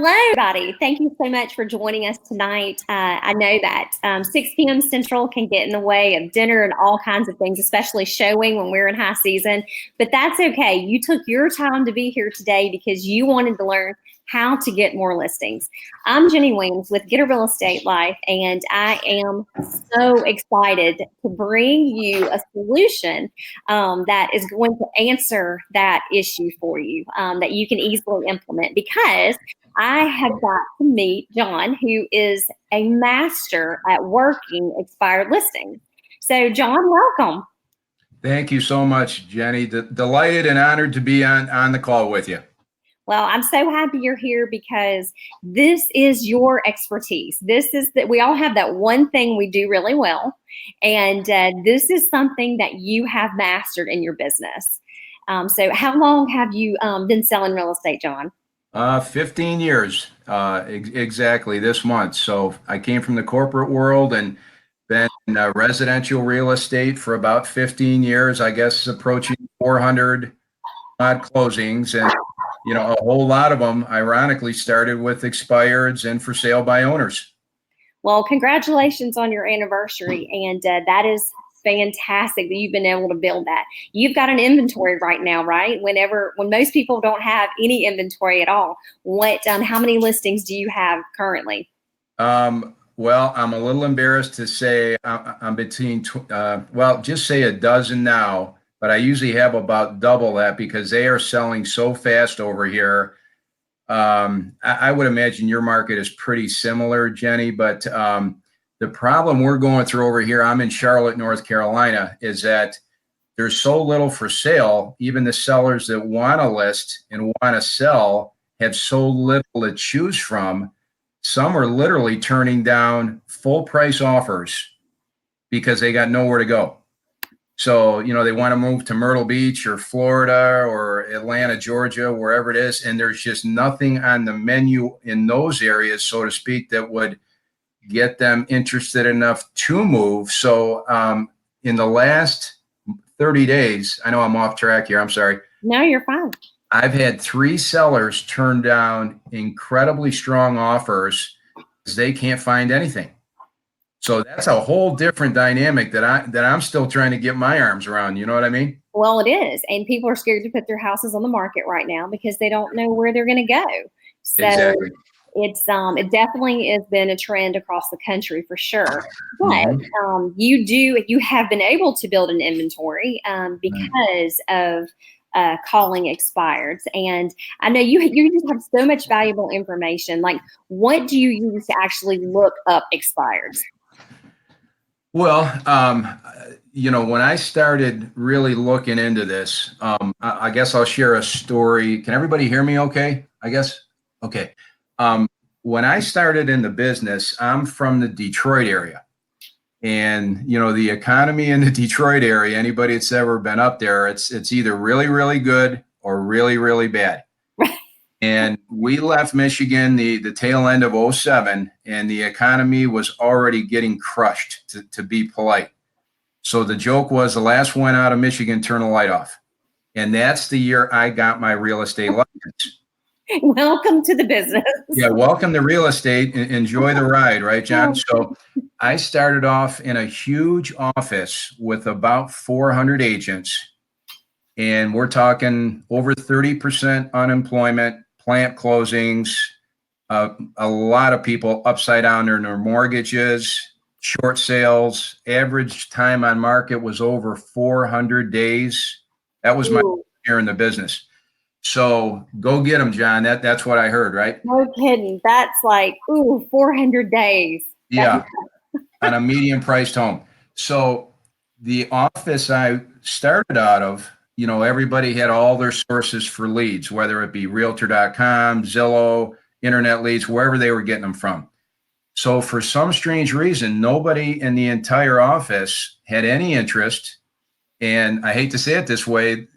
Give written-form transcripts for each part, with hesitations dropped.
Hello, everybody. Thank you so much for joining us tonight. I know that 6 p.m. Central can get in the way of dinner and all kinds of things, especially showing when we're in high season. But that's okay. You took your time to be here today because you wanted to learn how to get more listings. I'm Genny Williams with Get a Real Estate Life, and I am so excited to bring you a solution that is going to answer that issue for you, that you can easily implement, because I have got to meet John, who is a master at working expired listings. So, John, welcome. Thank you so much, Jenny. Delighted and honored to be on the call with you. Well, I'm so happy you're here because this is your expertise. This is that we all have that one thing we do really well, and this is something that you have mastered in your business. So, how long have you been selling real estate, John? 15 years, exactly this month. So I came from the corporate world and been in residential real estate for about 15 years, I guess approaching 400 odd closings. And, you know, a whole lot of them, ironically, started with expireds and for sale by owners. Well, congratulations on your anniversary. And that is fantastic that you've been able to build that. You've got an inventory right now, right? When most people don't have any inventory at all, how many listings do you have currently? Well, I'm a little embarrassed to say I'm between, just say a dozen now, but I usually have about double that because they are selling so fast over here. I would imagine your market is pretty similar, Jenny, but the problem we're going through over here, I'm in Charlotte, North Carolina, is that there's so little for sale. Even the sellers that want to list and want to sell have so little to choose from. Some are literally turning down full price offers because they got nowhere to go. So, you know, they want to move to Myrtle Beach or Florida or Atlanta, Georgia, wherever it is. And there's just nothing on the menu in those areas, so to speak, that would get them interested enough to move. So in the last 30 days, I know I'm off track here. I'm sorry. No, you're fine. I've had 3 sellers turn down incredibly strong offers because they can't find anything. So that's a whole different dynamic that I'm still trying to get my arms around. You know what I mean? Well, it is. And people are scared to put their houses on the market right now because they don't know where they're going to go. So exactly. It definitely has been a trend across the country for sure. But you have been able to build an inventory because of calling expireds. And I know you just have so much valuable information. Like, what do you use to actually look up expireds? Well, you know, when I started really looking into this, I guess I'll share a story. Can everybody hear me okay? I guess? Okay. When I started in the business, I'm from the Detroit area. And, you know, the economy in the Detroit area, anybody that's ever been up there, it's either really, really good or really, really bad. And we left Michigan the tail end of 2007, and the economy was already getting crushed, to be polite. So the joke was the last one out of Michigan, turn the light off. And that's the year I got my real estate license. Welcome to the business. Yeah, welcome to real estate. Enjoy the ride, right, John? So I started off in a huge office with about 400 agents, and we're talking over 30% unemployment, plant closings, a lot of people upside down in their mortgages, short sales. Average time on market was over 400 days. That was my year in the business. So go get them, John. That's what I heard, right? No kidding. That's like, 400 days. Yeah, on a medium priced home. So the office I started out of, you know, everybody had all their sources for leads, whether it be realtor.com, Zillow, internet leads, wherever they were getting them from. So for some strange reason, nobody in the entire office had any interest. And I hate to say it this way,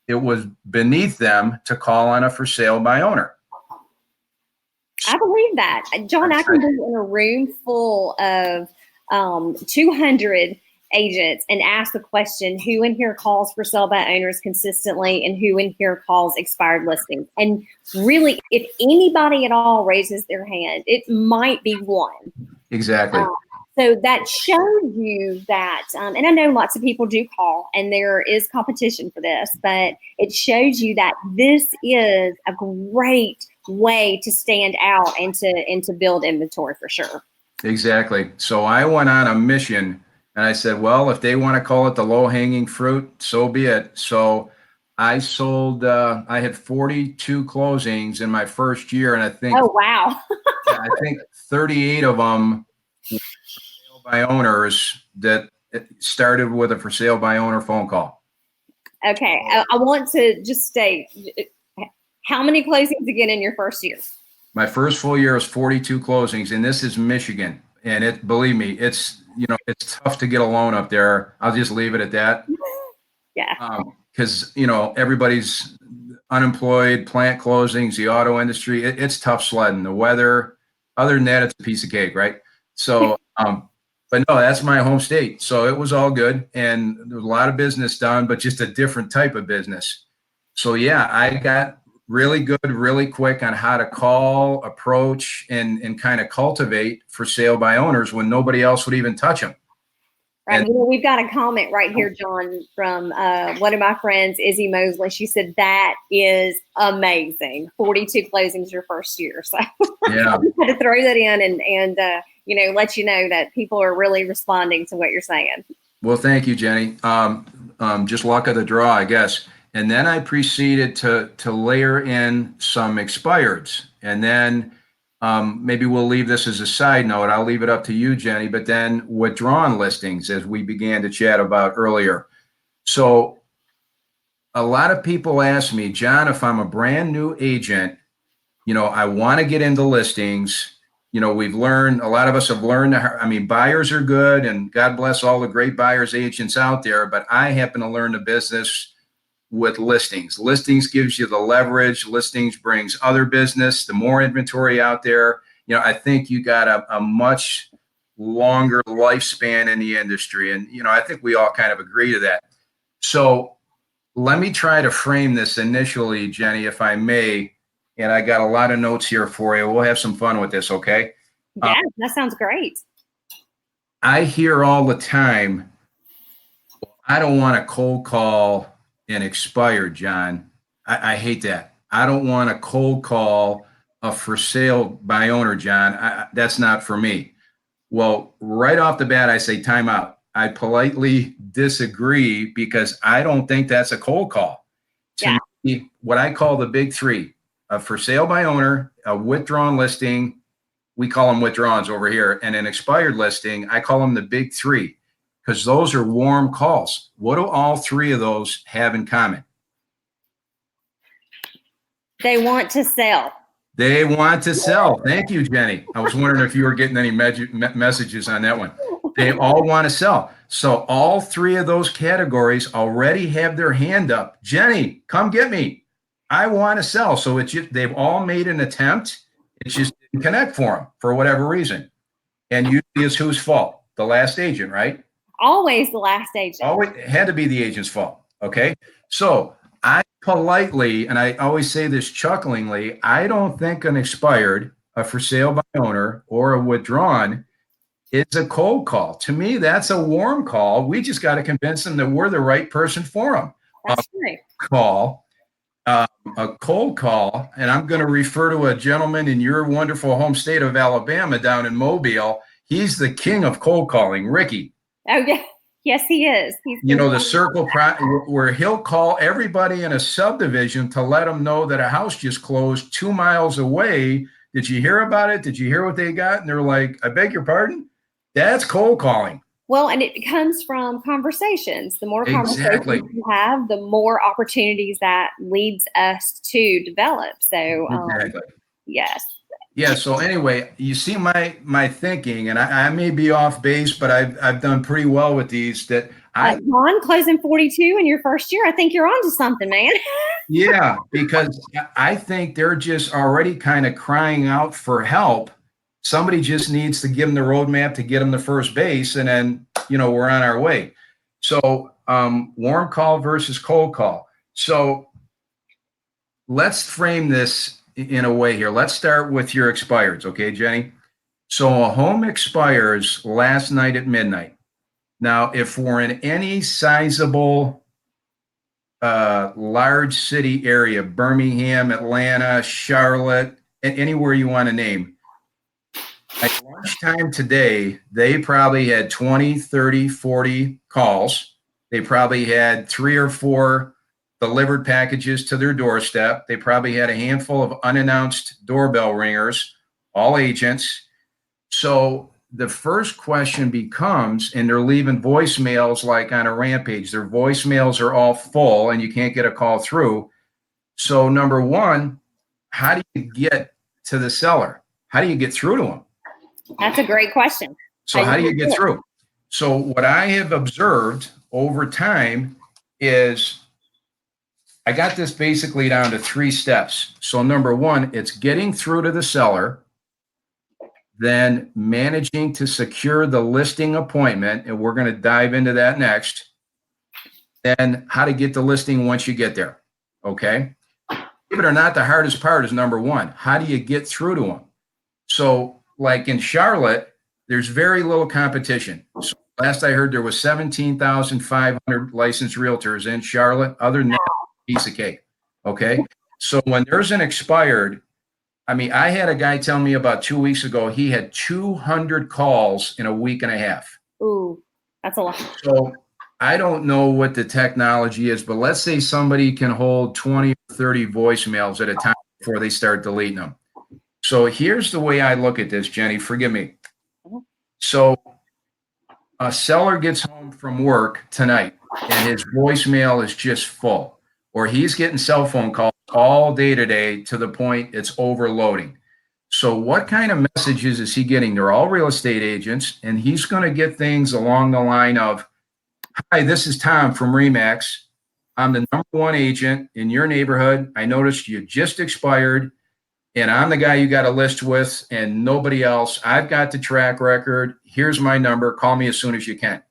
it was beneath them to call on a for sale by owner. I believe that. John, I can be in a room full of 200 agents and ask the question, who in here calls for sale by owners consistently and who in here calls expired listings? And really, if anybody at all raises their hand, it might be one. Exactly. So that shows you that, and I know lots of people do call and there is competition for this, but it shows you that this is a great way to stand out and to build inventory for sure. Exactly. So I went on a mission and I said, well, if they want to call it the low hanging fruit, so be it. So I sold, I had 42 closings in my first year. And I think, oh, wow. I think 38 of them were for sale by owners that started with a for sale by owner phone call. Okay. I want to just state, how many closings again in your first year? My first full year was 42 closings, and this is Michigan. And it, believe me, it's, it's tough to get a loan up there. I'll just leave it at that. Yeah. Because, everybody's unemployed, plant closings, the auto industry, it's tough sledding. The weather, other than that, it's a piece of cake, right? So, but no, that's my home state. So it was all good. And there was a lot of business done, but just a different type of business. So yeah, I got really good, really quick on how to call, approach, and kind of cultivate for sale by owners when nobody else would even touch them. Right. We've got a comment right here, John, from one of my friends, Izzy Mosley. She said, that is amazing. 42 closings your first year. So yeah. I just had to throw that in and let you know that people are really responding to what you're saying. Well, thank you, Jenny. Just luck of the draw, I guess. And then I proceeded to layer in some expireds. And then maybe we'll leave this as a side note. I'll leave it up to you, Jenny, but then withdrawn listings, as we began to chat about earlier. So a lot of people ask me, John, if I'm a brand new agent, I want to get into listings. We've learned, a lot of us have learned, buyers are good, and God bless all the great buyers agents out there, but I happen to learn the business with listings. Listings gives you the leverage. Listings brings other business, the more inventory out there. I think you got a much longer lifespan in the industry. And, I think we all kind of agree to that. So let me try to frame this initially, Jenny, if I may. And I got a lot of notes here for you. We'll have some fun with this, okay? Yeah, that sounds great. I hear all the time, I don't want to cold call an expired, John. I hate that. I don't want to cold call a for sale by owner, John. That's not for me. Well, right off the bat, I say time out. I politely disagree because I don't think that's a cold call. To me, what I call the big three, a for sale by owner, a withdrawn listing, we call them withdrawns over here, and an expired listing, I call them the big three, because those are warm calls. What do all three of those have in common? They want to sell. They want to sell. Thank you, Jenny. I was wondering if you were getting any messages on that one. They all want to sell. So all three of those categories already have their hand up. Jenny, come get me. I want to sell. So it's just, they've all made an attempt. It just didn't connect for them for whatever reason. And usually it's whose fault? The last agent, right? Always the last agent. Always, it had to be the agent's fault. Okay. So I politely, and I always say this chucklingly, I don't think an expired, a for sale by owner, or a withdrawn is a cold call. To me, that's a warm call. We just got to convince them that we're the right person for them. That's right. A cold call, and I'm going to refer to a gentleman in your wonderful home state of Alabama down in Mobile. He's the king of cold calling, Ricky. Oh, yeah. Yes, he is. He's the circle where he'll call everybody in a subdivision to let them know that a house just closed 2 miles away. Did you hear about it? Did you hear what they got? And they're like, I beg your pardon? That's cold calling. Well, and it comes from conversations. The more conversations you have, the more opportunities that leads us to develop. So, yes. Yeah. So anyway, you see my thinking, and I may be off base, but I've done pretty well with these. That Ron, closing 42 in your first year, I think you're onto something, man. Yeah, because I think they're just already kind of crying out for help. Somebody just needs to give them the roadmap to get them to first base, and then, we're on our way. So warm call versus cold call. So let's frame this in a way here. Let's start with your expireds, okay, Jenny? So a home expires last night at midnight. Now, if we're in any sizable large city area, Birmingham, Atlanta, Charlotte, anywhere you want to name, at lunchtime today, they probably had 20, 30, 40 calls. They probably had 3 or 4 delivered packages to their doorstep. They probably had a handful of unannounced doorbell ringers, all agents. So the first question becomes, and they're leaving voicemails like on a rampage. Their voicemails are all full and you can't get a call through. So number one, how do you get to the seller? How do you get through to them? That's a great question. So how do you get through? So what I have observed over time is I got this basically down to 3 steps. So number one, it's getting through to the seller, then managing to secure the listing appointment, and we're going to dive into that next. Then how to get the listing once you get there, okay? Believe it or not, the hardest part is number one. How do you get through to them? So like in Charlotte, there's very little competition. So last I heard, there was 17,500 licensed realtors in Charlotte. Other than that, piece of cake, okay? So when there's an expired, I had a guy tell me about 2 weeks ago, he had 200 calls in a week and a half. Ooh, that's a lot. So I don't know what the technology is, but let's say somebody can hold 20 or 30 voicemails at a time before they start deleting them. So here's the way I look at this, Jenny, forgive me. So a seller gets home from work tonight and his voicemail is just full, or he's getting cell phone calls all day today to the point it's overloading. So what kind of messages is he getting? They're all real estate agents, and he's going to get things along the line of, hi, this is Tom from RE/MAX. I'm the #1 agent in your neighborhood. I noticed you just expired, and I'm the guy you got a list with and nobody else. I've got the track record. Here's my number. Call me as soon as you can.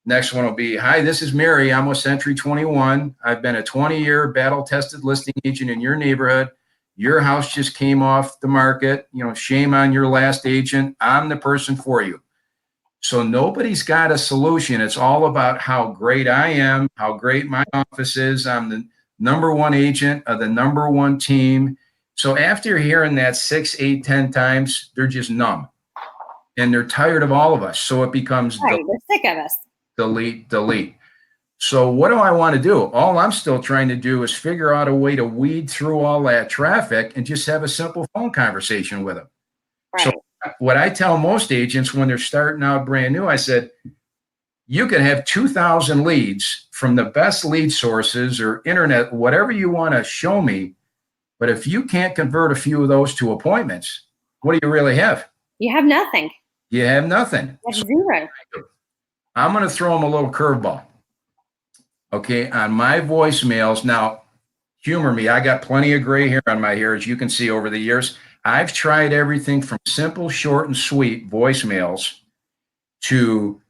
Next one will be, hi, this is Mary. I'm with Century 21. I've been a 20-year battle-tested listing agent in your neighborhood. Your house just came off the market. Shame on your last agent. I'm the person for you. So nobody's got a solution. It's all about how great I am, how great my office is. I'm the #1 agent of the #1 team. So after hearing that 6, 8, 10 times, they're just numb. And they're tired of all of us. So it becomes right, they're sick of us. Delete, delete. So what do I want to do? All I'm still trying to do is figure out a way to weed through all that traffic and just have a simple phone conversation with them. Right. So what I tell most agents when they're starting out brand new, I said, you can have 2,000 leads from the best lead sources or internet, whatever you want to show me. But if you can't convert a few of those to appointments, what do you really have? You have nothing. You have nothing. You have zero. I'm going to throw them a little curveball. Okay, on my voicemails, now, humor me, I got plenty of gray hair on my hair, as you can see over the years. I've tried everything from simple, short, and sweet voicemails to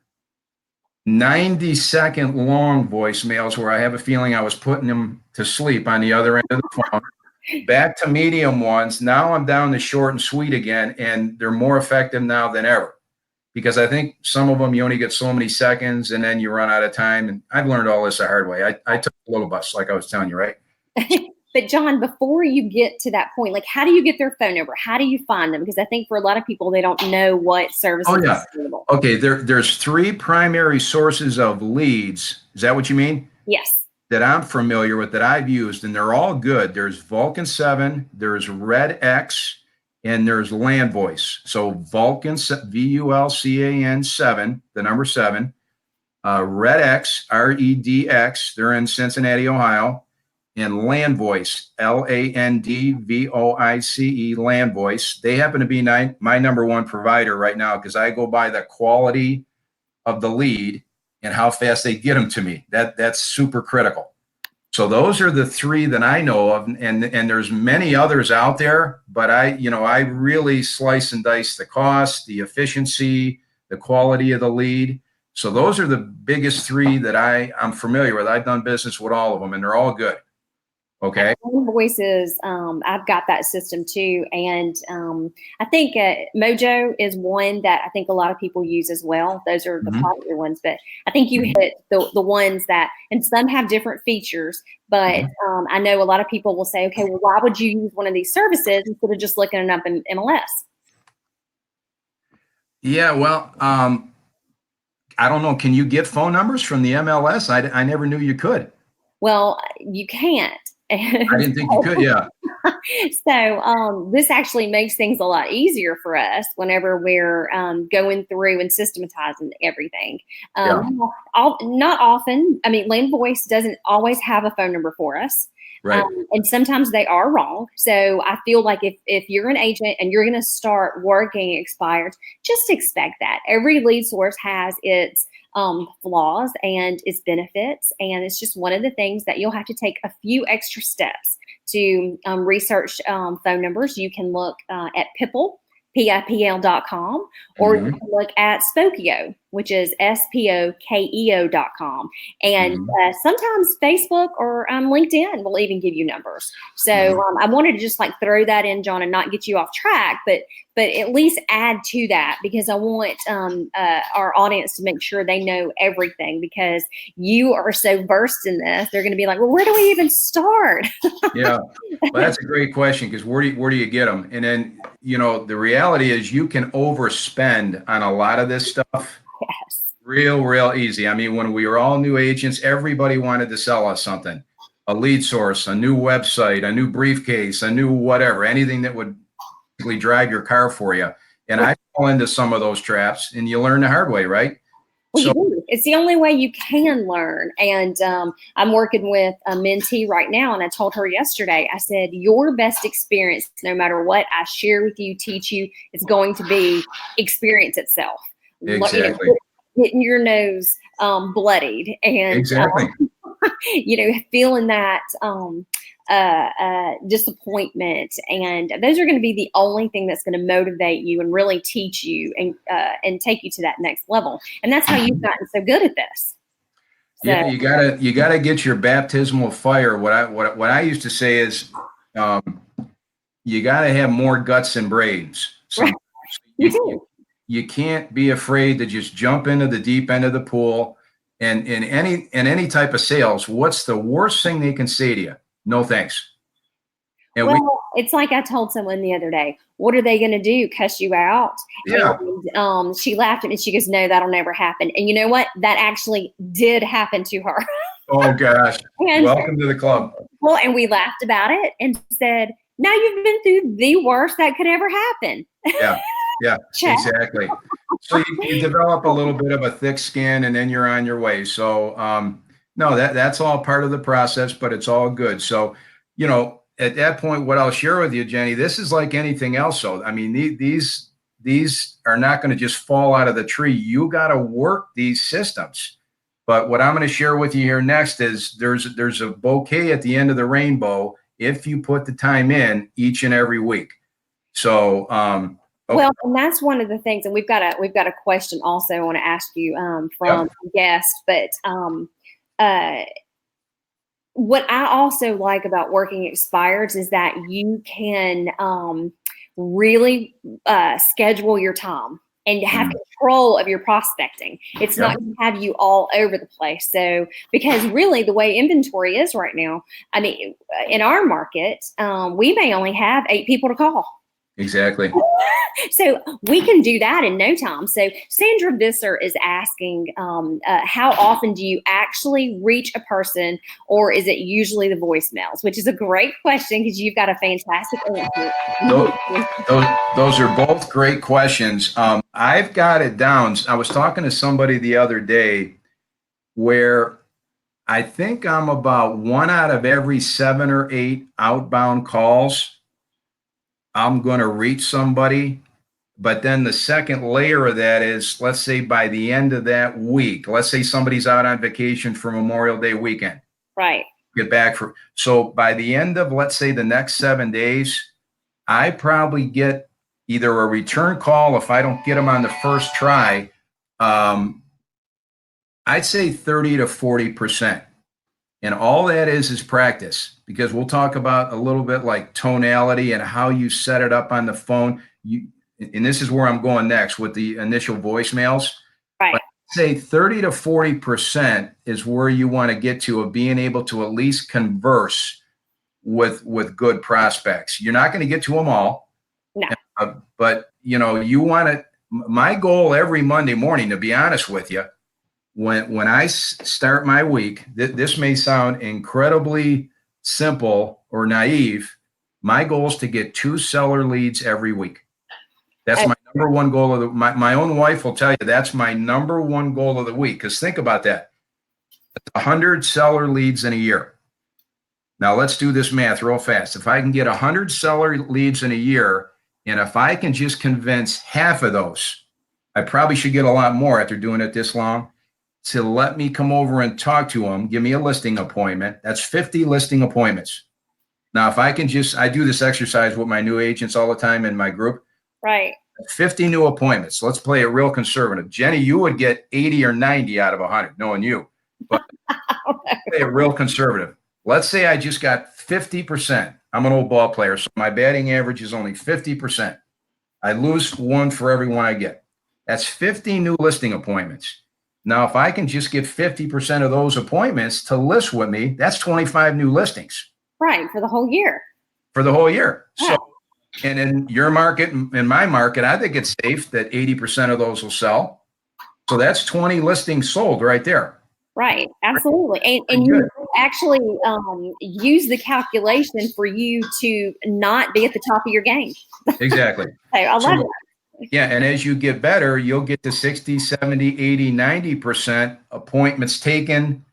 90-second long voicemails where I have a feeling I was putting them to sleep on the other end of the phone. Back to medium ones. Now I'm down to short and sweet again, and they're more effective now than ever. Because I think some of them you only get so many seconds and then you run out of time. And I've learned all this the hard way. I took a little bus, like I was telling you, right? But John, before you get to that point, like how do you get their phone number? How do you find them? Because I think for a lot of people, they don't know what services are available. Okay, there's 3 primary sources of leads. Is that what you mean? Yes. That I'm familiar with, that I've used, and they're all good. There's Vulcan 7, there's Red X, and there's Land Voice. So Vulcan, VULCAN 7, the number 7. Red X, REDX, they're in Cincinnati, Ohio. And Land Voice, LANDVOICE, Land Voice. They happen to be my #1 provider right now because I go by the quality of the lead and how fast they get them to me. That's super critical. So those are the three that I know of, and there's many others out there, but I really slice and dice the cost, the efficiency, the quality of the lead. So those are the biggest three that I'm familiar with. I've done business with all of them, and they're all good. Okay. Voices, I've got that system too, and I think Mojo is one that I think a lot of people use as well. Those are the popular ones, but I think you hit the ones that, and some have different features. But I know a lot of people will say, okay, well, why would you use one of these services instead of just looking it up in MLS? Yeah, well, I don't know. Can you get phone numbers from the MLS? I never knew you could. Well, you can't. I didn't think you could. Yeah. So this actually makes things a lot easier for us whenever we're going through and systematizing everything. Not often. I mean, Land Voice doesn't always have a phone number for us. Right. And sometimes they are wrong. So I feel like if you're an agent and you're going to start working expired, just expect that. Every lead source has its flaws and its benefits. And it's just one of the things that you'll have to take a few extra steps to research phone numbers. You can look at Pipl, PIPL.com, or you can look at Spokeo, which is SPOKEO.com. And sometimes Facebook or LinkedIn will even give you numbers. So I wanted to just like throw that in, John, and not get you off track, but at least add to that, because I want our audience to make sure they know everything, because you are so versed in this. They're going to be like, well, where do we even start? Yeah, well, that's a great question, because where do you get them? And then, the reality is you can overspend on a lot of this stuff. Yes. Real easy. I mean, when we were all new agents, everybody wanted to sell us something, a lead source, a new website, a new briefcase, a new whatever, anything that would drive your car for you. And I fall into some of those traps, and you learn the hard way, right? Well, you do. It's the only way you can learn. And I'm working with a mentee right now, and I told her yesterday, I said, your best experience, no matter what I share with you, teach you, is going to be experience itself. Exactly. Getting your nose bloodied and exactly. Feeling that disappointment, and those are going to be the only thing that's going to motivate you and really teach you and take you to that next level. And that's how you've gotten so good at this. So, yeah, you gotta get your baptismal fire. What I used to say is, you gotta have more guts than brains. So you can't be afraid to just jump into the deep end of the pool. And in any type of sales, what's the worst thing they can say to you? No thanks. And it's like I told someone the other day, what are they going to do? Cuss you out? Yeah. And she laughed at me. She goes, no, that'll never happen. And you know what? That actually did happen to her. Oh gosh. Welcome to the club. Well, and we laughed about it and said, now you've been through the worst that could ever happen. Yeah, exactly. So you develop a little bit of a thick skin, and then you're on your way. So no, that's all part of the process, but it's all good. So, at that point, what I'll share with you, Jenny, this is like anything else. So, I mean, these are not going to just fall out of the tree. You got to work these systems. But what I'm going to share with you here next is there's a bouquet at the end of the rainbow if you put the time in each and every week. So, well, and that's one of the things, and we've got a question also I want to ask you from a guest, but what I also like about working expireds is that you can really schedule your time and have control of your prospecting. It's not going to have you all over the place. So, because really the way inventory is right now, I mean, in our market, we may only have 8 people to call. Exactly. So we can do that in no time. So Sandra Visser is asking, how often do you actually reach a person, or is it usually the voicemails? Which is a great question, because you've got a fantastic answer. Those are both great questions. I've got it down. I was talking to somebody the other day where I think I'm about 1 out of every 7 or 8 outbound calls, I'm going to reach somebody. But then the second layer of that is, let's say by the end of that week, let's say somebody's out on vacation for Memorial Day weekend. Right. get back for. So by the end of, let's say, the next 7 days, I probably get either a return call if I don't get them on the first try. I'd say 30 to 40%. And all that is practice, because we'll talk about a little bit like tonality and how you set it up on the phone. And this is where I'm going next with the initial voicemails. Right. But I'd say 30 to 40% is where you want to get to, of being able to at least converse with good prospects. You're not going to get to them all. No. But you want to. My goal every Monday morning, to be honest with you, when I start my week, this may sound incredibly simple or naive. My goal is to get 2 seller leads every week. That's my number one goal of my own wife will tell you that's my number one goal of the week. Because think about that. 100 seller leads in a year. Now let's do this math real fast. If I can get 100 seller leads in a year, and if I can just convince half of those, I probably should get a lot more after doing it this long, to let me come over and talk to them, give me a listing appointment. That's 50 listing appointments. Now, if I can I do this exercise with my new agents all the time in my group. Right. 50 new appointments. Let's play it real conservative. Jenny, you would get 80 or 90 out of 100, knowing you. But play it real conservative. Let's say I just got 50%. I'm an old ball player, so my batting average is only 50%. I lose 1 for every 1 I get. That's 50 new listing appointments. Now, if I can just get 50% of those appointments to list with me, that's 25 new listings. Right, for the whole year. For the whole year. Yeah. So, and in your market, in my market, I think it's safe that 80% of those will sell. So that's 20 listings sold right there. Right, absolutely. And you actually use the calculation for you to not be at the top of your game. Exactly. So I love that. Yeah, and as you get better, you'll get to 60, 70, 80, 90% appointments taken,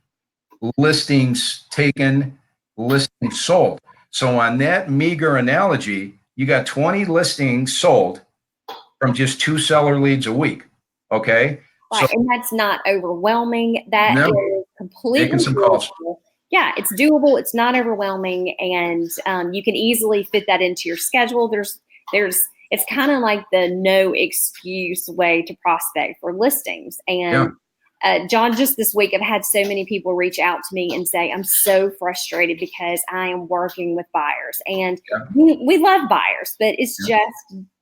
listings taken, listings sold. So on that meager analogy, you got 20 listings sold from just 2 seller leads a week. Okay. Right, and that's not overwhelming. That is completely making some calls. Yeah, it's doable. It's not overwhelming, and you can easily fit that into your schedule. It's kind of like the no excuse way to prospect for listings. And John, just this week, I've had so many people reach out to me and say, I'm so frustrated because I am working with buyers, and we love buyers, but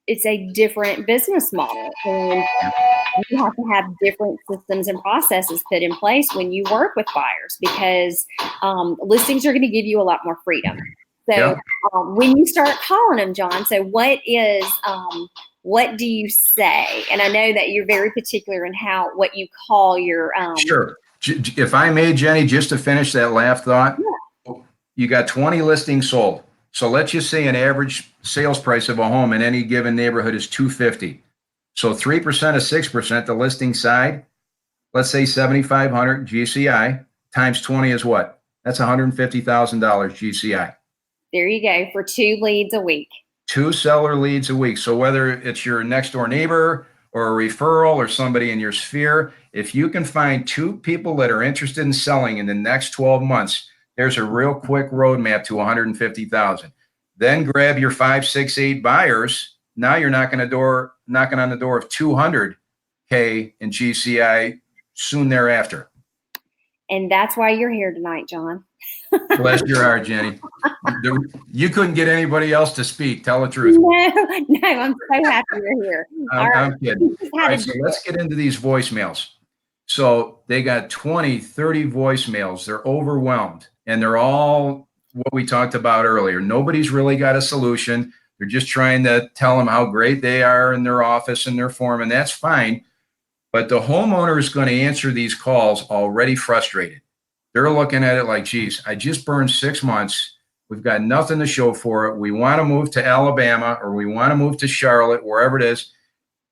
it's a different business model. And you have to have different systems and processes put in place when you work with buyers, because listings are going to give you a lot more freedom. So when you start calling them, John, so what do you say? And I know that you're very particular in what you call your. Sure. If I may, Jenny, just to finish that last thought, you got 20 listings sold. So let's just say an average sales price of a home in any given neighborhood is $250. So 3% of 6%, the listing side, let's say 7,500 GCI times 20 is what? That's $150,000 GCI. There you go, for 2 leads a week. 2 seller leads a week. So whether it's your next door neighbor or a referral or somebody in your sphere, if you can find 2 people that are interested in selling in the next 12 months, there's a real quick roadmap to 150,000. Then grab your 5, 6, 8 buyers. Now you're knocking on the door of 200K in GCI soon thereafter. And that's why you're here tonight, John. Bless your heart, Jenny. You couldn't get anybody else to speak. Tell the truth. No, I'm so happy you're here. I'm kidding. All right, so let's get into these voicemails. So they got 20, 30 voicemails. They're overwhelmed, and they're all what we talked about earlier. Nobody's really got a solution. They're just trying to tell them how great they are in their office and their form, and that's fine. But the homeowner is going to answer these calls already frustrated. They're looking at it like, geez, I just burned 6 months. We've got nothing to show for it. We want to move to Alabama, or we want to move to Charlotte, wherever it is,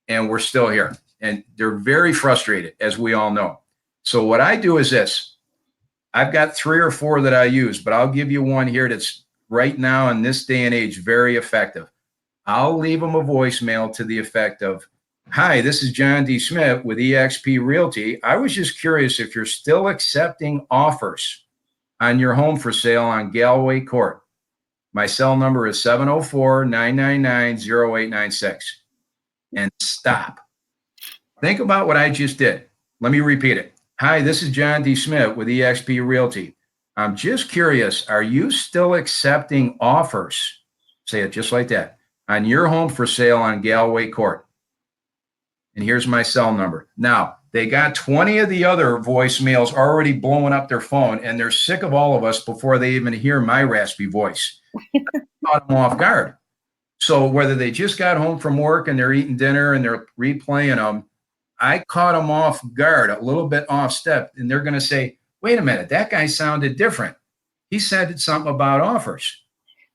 and we're still here. And they're very frustrated, as we all know. So what I do is this. I've got 3 or 4 that I use, but I'll give you one here that's right now in this day and age very effective. I'll leave them a voicemail to the effect of, hi, this is John DeSmedt with eXp Realty. I was just curious if you're still accepting offers on your home for sale on Galway Court. My cell number is 704-999-0896. And stop. Think about what I just did. Let me repeat it. Hi, this is John DeSmedt with eXp Realty. I'm just curious, are you still accepting offers? Say it just like that. On your home for sale on Galway Court. And here's my cell number. Now, they got 20 of the other voicemails already blowing up their phone, and they're sick of all of us before they even hear my raspy voice. Caught them off guard. So whether they just got home from work and they're eating dinner and they're replaying them, I caught them off guard, a little bit off step, and they're going to say, wait a minute, that guy sounded different. He said something about offers.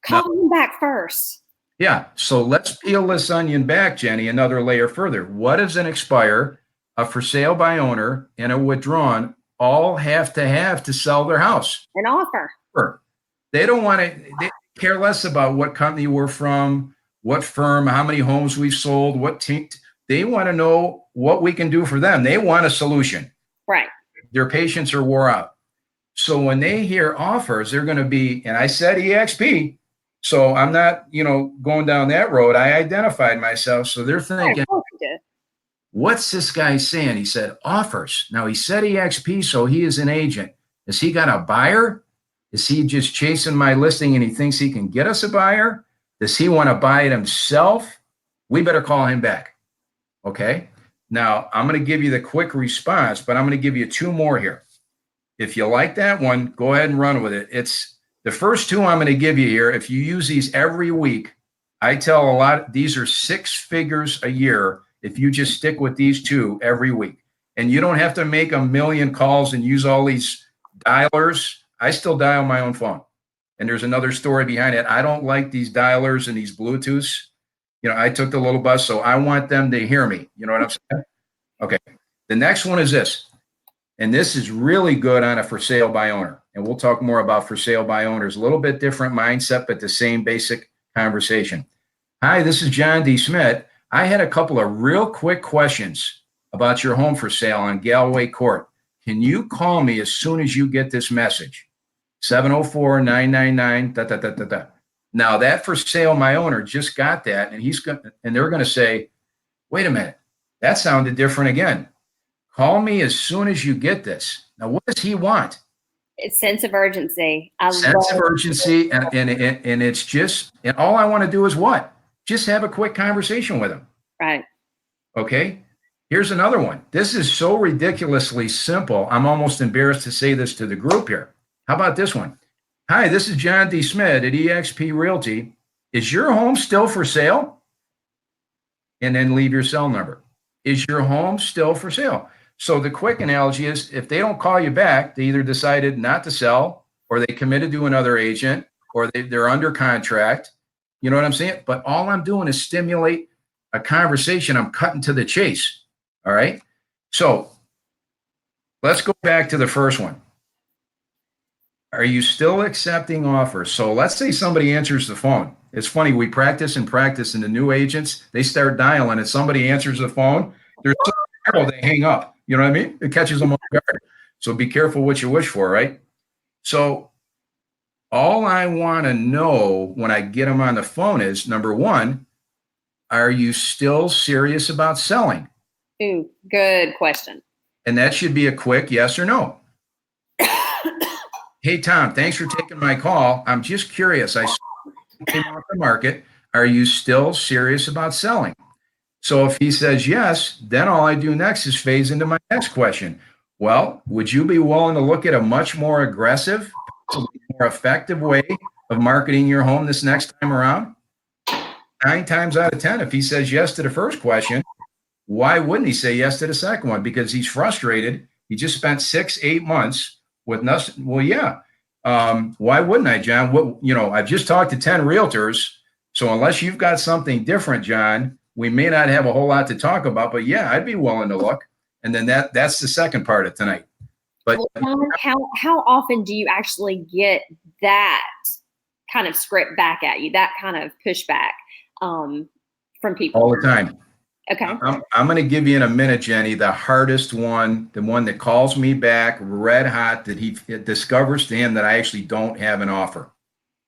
Call him back first. Yeah. So let's peel this onion back, Jenny, another layer further. What does an expire, a for sale by owner, and a withdrawn all have to sell their house? An offer. They don't want to, they care less about what company we're from, what firm, how many homes we've sold, what team. They want to know what we can do for them. They want a solution. Right. Their patience are wore out. So when they hear offers, they're going to be, and I said eXp, so I'm not, going down that road. I identified myself. So they're thinking, what's this guy saying? He said offers. Now he said eXp, so he is an agent. Has he got a buyer? Is he just chasing my listing and he thinks he can get us a buyer? Does he want to buy it himself? We better call him back. Okay. Now I'm going to give you the quick response, but I'm going to give you two more here. If you like that one, go ahead and run with it. It's the first two I'm going to give you here. If you use these every week, I tell a lot, these are 6 figures a year if you just stick with these two every week. And you don't have to make a million calls and use all these dialers. I still dial my own phone. And there's another story behind it. I don't like these dialers and these Bluetooths. I took the little bus, so I want them to hear me. You know what I'm saying? Okay. The next one is this. And this is really good on a for sale by owner. And we'll talk more about for sale by owners. A little bit different mindset, but the same basic conversation. Hi, this is John DeSmedt. I had a couple of real quick questions about your home for sale on Galway Court. Can you call me as soon as you get this message? 704-999. Now that for sale my owner just got that, and they're going to say, wait a minute, that sounded different again. Call me as soon as you get this. Now, what does he want? It's sense of urgency. Sense of urgency, and it's just, and all I want to do is what? Just have a quick conversation with him. Right. Okay. Here's another one. This is so ridiculously simple. I'm almost embarrassed to say this to the group here. How about this one? Hi, this is John DeSmedt at eXp Realty. Is your home still for sale? And then leave your cell number. Is your home still for sale? So the quick analogy is if they don't call you back, they either decided not to sell, or they committed to another agent, or they're under contract. You know what I'm saying? But all I'm doing is stimulate a conversation. I'm cutting to the chase. All right. So let's go back to the first one. Are you still accepting offers? So let's say somebody answers the phone. It's funny. We practice, and the new agents, they start dialing and somebody answers the phone. They're so careful, they hang up. You know what I mean? It catches them off guard. So be careful what you wish for, right? So all I want to know when I get them on the phone is, number one, are you still serious about selling? Ooh, good question. And that should be a quick yes or no. Hey, Tom, thanks for taking my call. I'm just curious. I came off the market. Are you still serious about selling? So if he says yes, then all I do next is phase into my next question. Well, would you be willing to look at a much more aggressive, more effective way of marketing your home this next time around? 9 times out of 10, if he says yes to the first question, why wouldn't he say yes to the second one? Because he's frustrated. He just spent 6-8 months with nothing. Well, yeah. Why wouldn't I, John? I've just talked to 10 realtors. So unless you've got something different, John, we may not have a whole lot to talk about, but yeah, I'd be willing to look. And then that's the second part of tonight. But well, how often do you actually get that kind of script back at you, that kind of pushback from people? All the time. Okay. I'm going to give you in a minute, Jenny, the hardest one, the one that calls me back red hot, that it discovers to him that I actually don't have an offer.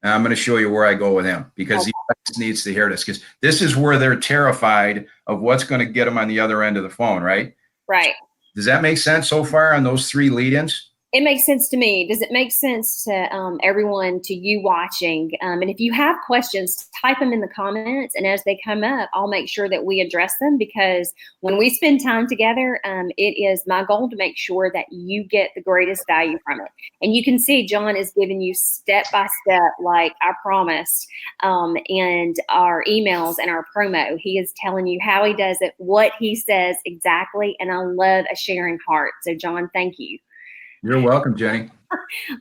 And I'm going to show you where I go with him, because he needs to hear this, because this is where they're terrified of what's going to get them on the other end of the phone, right? Right. Does that make sense so far on those 3 lead-ins? It makes sense to me. Does it make sense to everyone, to you watching? And if you have questions, type them in the comments. And as they come up, I'll make sure that we address them, because when we spend time together, it is my goal to make sure that you get the greatest value from it. And you can see John is giving you step by step, like I promised, and our emails and our promo. He is telling you how he does it, what he says exactly. And I love a sharing heart. So John, thank you. You're welcome, Jenny.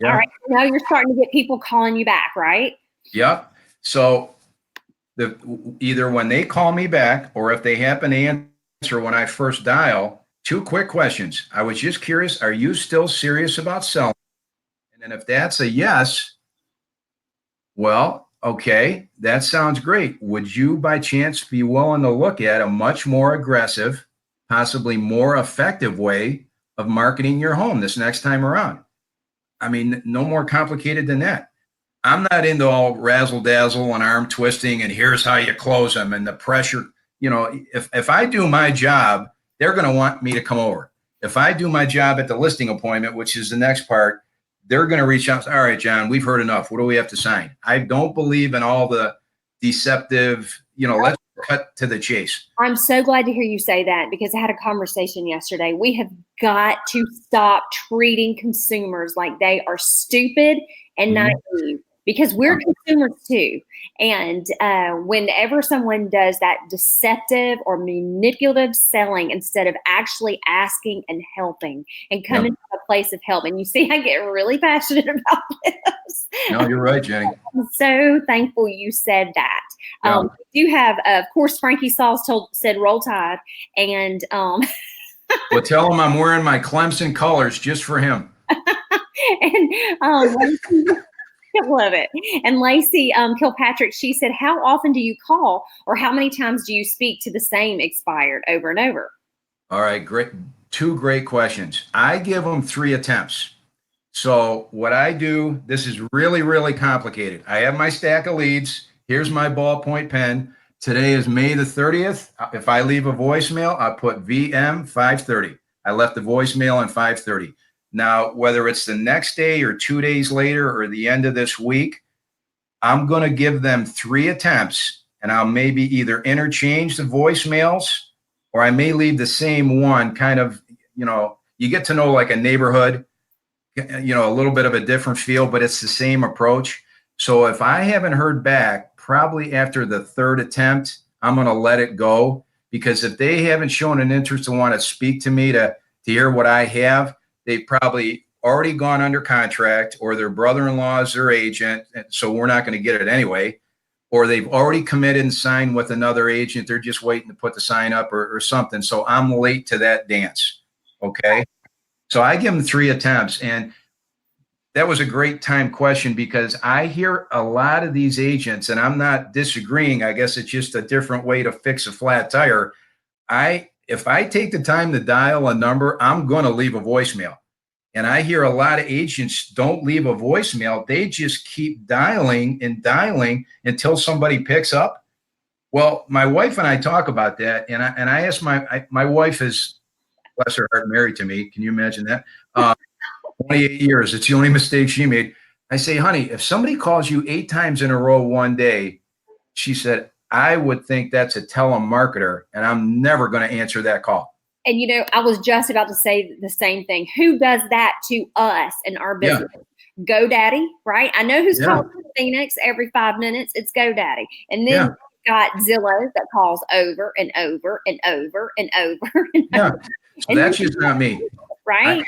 Yeah. All right. Now you're starting to get people calling you back, right? Yep. So either when they call me back, or if they happen to answer when I first dial, 2 quick questions. I was just curious, are you still serious about selling? And then if that's a yes, well, okay, that sounds great. Would you by chance be willing to look at a much more aggressive, possibly more effective way of marketing your home this next time around? I mean, no more complicated than that. I'm not into all razzle dazzle and arm twisting and here's how you close them and the pressure. You know, if I do my job, they're going to want me to come over. If I do my job at the listing appointment, which is the next part, they're going to reach out. All right, John, we've heard enough. What do we have to sign? I don't believe in all the deceptive, let's cut to the chase. I'm so glad to hear you say that, because I had a conversation yesterday. We have got to stop treating consumers like they are stupid and naive, because we're consumers too. And whenever someone does that deceptive or manipulative selling, instead of actually asking and helping and coming to a place of help, and you see, I get really passionate about this. No, you're right, Jenny. I'm so thankful you said that. We do have, of course, Frankie Sauls said roll tide. And well, tell him I'm wearing my Clemson colors just for him. And I love it. And Lacey Kilpatrick, she said, how often do you call, or how many times do you speak to the same expired over and over? All right, great. 2 great questions. I give them 3 attempts. So what I do, this is really, really complicated. I have my stack of leads. Here's my ballpoint pen. Today is May the 30th. If I leave a voicemail, I put VM 5:30. I left the voicemail on 5:30. Now, whether it's the next day or 2 days later or the end of this week, I'm going to give them 3 attempts, and I'll maybe either interchange the voicemails, or I may leave the same one. Kind of, you get to know like a neighborhood, a little bit of a different feel, but it's the same approach. So if I haven't heard back, probably after the 3rd attempt, I'm going to let it go, because if they haven't shown an interest to want to speak to me to hear what I have, they've probably already gone under contract, or their brother-in-law is their agent, so we're not going to get it anyway. Or they've already committed and signed with another agent. They're just waiting to put the sign up or something. So I'm late to that dance. Okay. So I give them 3 attempts. And that was a great time question, because I hear a lot of these agents, and I'm not disagreeing. I guess it's just a different way to fix a flat tire. If I take the time to dial a number, I'm going to leave a voicemail. And I hear a lot of agents don't leave a voicemail. They just keep dialing and dialing until somebody picks up. Well, my wife and I talk about that. And I asked my wife is, bless her heart, married to me. Can you imagine that? 28 years. It's the only mistake she made. I say, honey, if somebody calls you 8 times in a row one day, she said, I would think that's a telemarketer, and I'm never going to answer that call. And, I was just about to say the same thing. Who does that to us in our business? Yeah. GoDaddy, right? I know who's calling Phoenix every 5 minutes. It's GoDaddy. And then we've got Zillow that calls over and over and over and over. And over. So that's just not me. Right?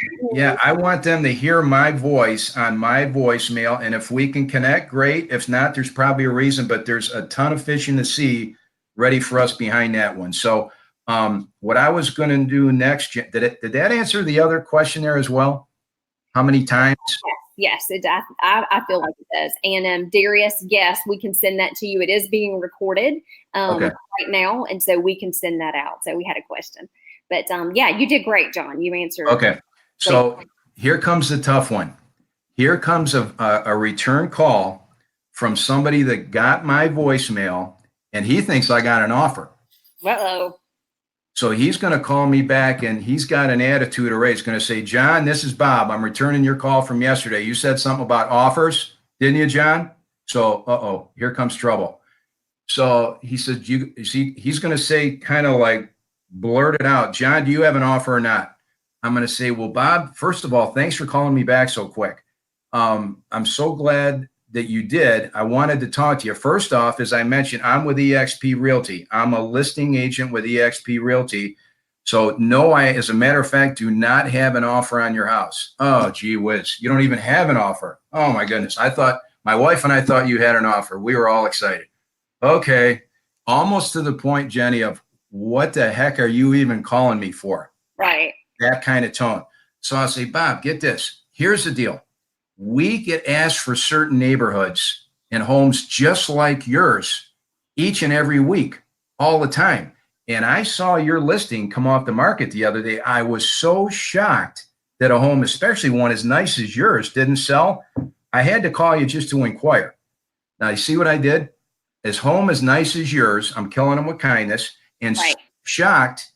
I want them to hear my voice on my voicemail. And if we can connect, great. If not, there's probably a reason, but there's a ton of fish in the sea ready for us behind that one. So what I was going to do next, did that answer the other question there as well? How many times? Yes, I feel like it does. And Darius, yes, we can send that to you. It is being recorded Okay. right now, and so we can send that out. So we had a question, but yeah, you did great, John. You answered. Okay. So here comes the tough one. Here comes a return call from somebody that got my voicemail, and he thinks I got an offer. Uh-oh. So he's going to call me back, and he's got an attitude array. He's going to say, John, this is Bob. I'm returning your call from yesterday. You said something about offers, didn't you, John? So, here comes trouble. So he said, he's going to say, kind of like blurt it out, John, do you have an offer or not? I'm going to say, well, Bob, first of all, thanks for calling me back so quick. I'm so glad that you did. I wanted to talk to you. First off, as I mentioned, I'm with eXp Realty. I'm a listing agent with eXp Realty. So no, as a matter of fact, do not have an offer on your house. Oh, gee whiz. You don't even have an offer. Oh my goodness. My wife and I thought you had an offer. We were all excited. Okay. Almost to the point, Jenny, of what the heck are you even calling me for? Right. That kind of tone. So I'll say, Bob, get this. Here's the deal. We get asked for certain neighborhoods and homes just like yours each and every week, all the time. And I saw your listing come off the market the other day. I was so shocked that a home, especially one as nice as yours, didn't sell. I had to call you just to inquire. Now, you see what I did? As home as nice as yours, I'm killing them with kindness, and Right. shocked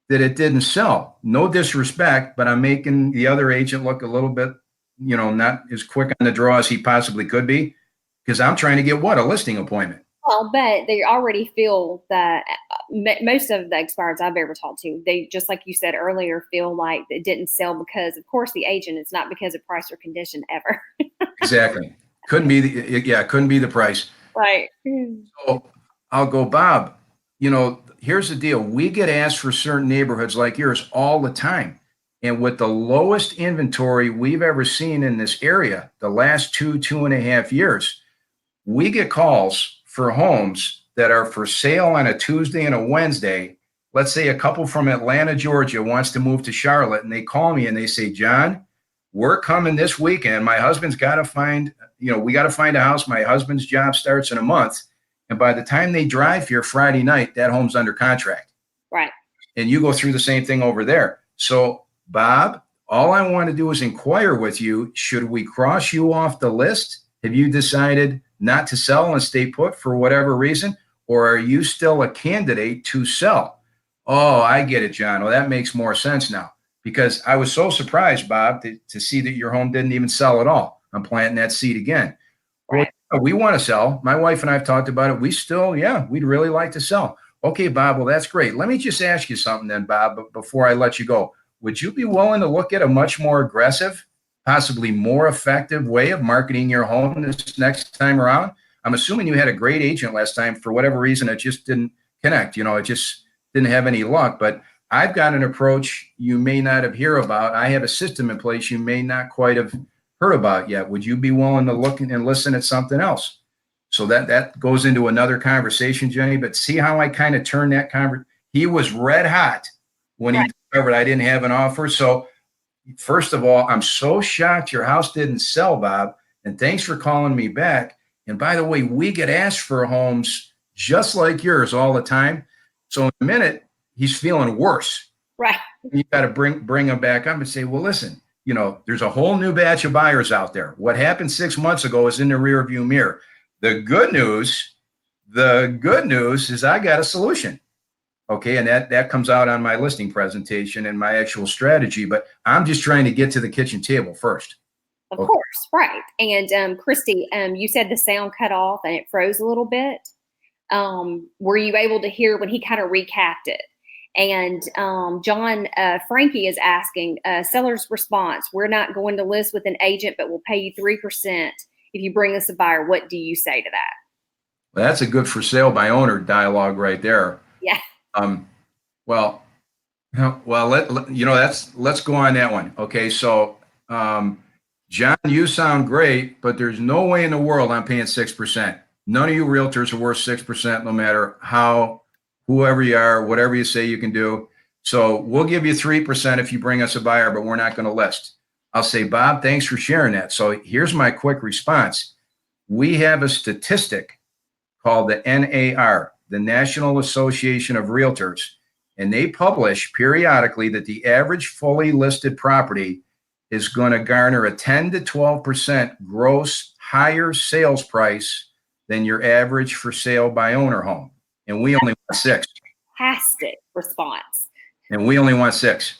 that it didn't sell. No disrespect, but I'm making the other agent look a little bit, not as quick on the draw as he possibly could be, because I'm trying to get a listing appointment. Well, but they already feel that most of the expireds I've ever talked to, they, just like you said earlier, feel like it didn't sell because, of course, the agent, it's not because of price or condition ever. Exactly. Couldn't be couldn't be the price. Right. So I'll go, Bob, here's the deal. We get asked for certain neighborhoods like yours all the time. And with the lowest inventory we've ever seen in this area, the last 2.5 years, we get calls for homes that are for sale on a Tuesday and a Wednesday. Let's say a couple from Atlanta, Georgia wants to move to Charlotte, and they call me and they say, John, we're coming this weekend. My husband's got to find, we got to find a house. My husband's job starts in a month. And by the time they drive here Friday night, that home's under contract. Right. And you go through the same thing over there. So, Bob, all I want to do is inquire with you. Should we cross you off the list? Have you decided not to sell and stay put for whatever reason? Or are you still a candidate to sell? Oh, I get it, John. Well, that makes more sense now, because I was so surprised, Bob, to see that your home didn't even sell at all. I'm planting that seed again. Right. Well, we want to sell. My wife and I have talked about it. We still, we'd really like to sell. Okay, Bob, well, that's great. Let me just ask you something then, Bob, before I let you go. Would you be willing to look at a much more aggressive, possibly more effective way of marketing your home this next time around? I'm assuming you had a great agent last time. For whatever reason, it just didn't connect. It just didn't have any luck. But I've got an approach you may not have heard about. I have a system in place you may not quite have heard about yet. Would you be willing to look and listen at something else? So that goes into another conversation, Jenny. But see how I kind of turned that conversation. He was red hot when he discovered I didn't have an offer. So first of all, I'm so shocked your house didn't sell, Bob. And thanks for calling me back. And by the way, we get asked for homes just like yours all the time. So in a minute, he's feeling worse. Right. You got to bring him back up and say, well, listen, there's a whole new batch of buyers out there. What happened 6 months ago is in the rearview mirror. The good news is I got a solution. Okay. And that comes out on my listing presentation and my actual strategy, but I'm just trying to get to the kitchen table first. Of course. Right. And Christy, you said the sound cut off and it froze a little bit. Were you able to hear when he kind of recapped it? And John, Frankie is asking, seller's response, we're not going to list with an agent, but we'll pay you 3% if you bring us a buyer. What do you say to that? Well, that's a good for sale by owner dialogue right there. Yeah. Well, let's go on that one. Okay. So, John, you sound great, but there's no way in the world I'm paying 6%. None of you realtors are worth 6%, no matter whoever you are, whatever you say you can do. So we'll give you 3% if you bring us a buyer, but we're not going to list. I'll say, Bob, thanks for sharing that. So here's my quick response. We have a statistic called the NAR, the National Association of Realtors, and they publish periodically that the average fully listed property is going to garner a 10 to 12% gross higher sales price than your average for sale by owner home. And we only want 6. Fantastic response. And we only want 6.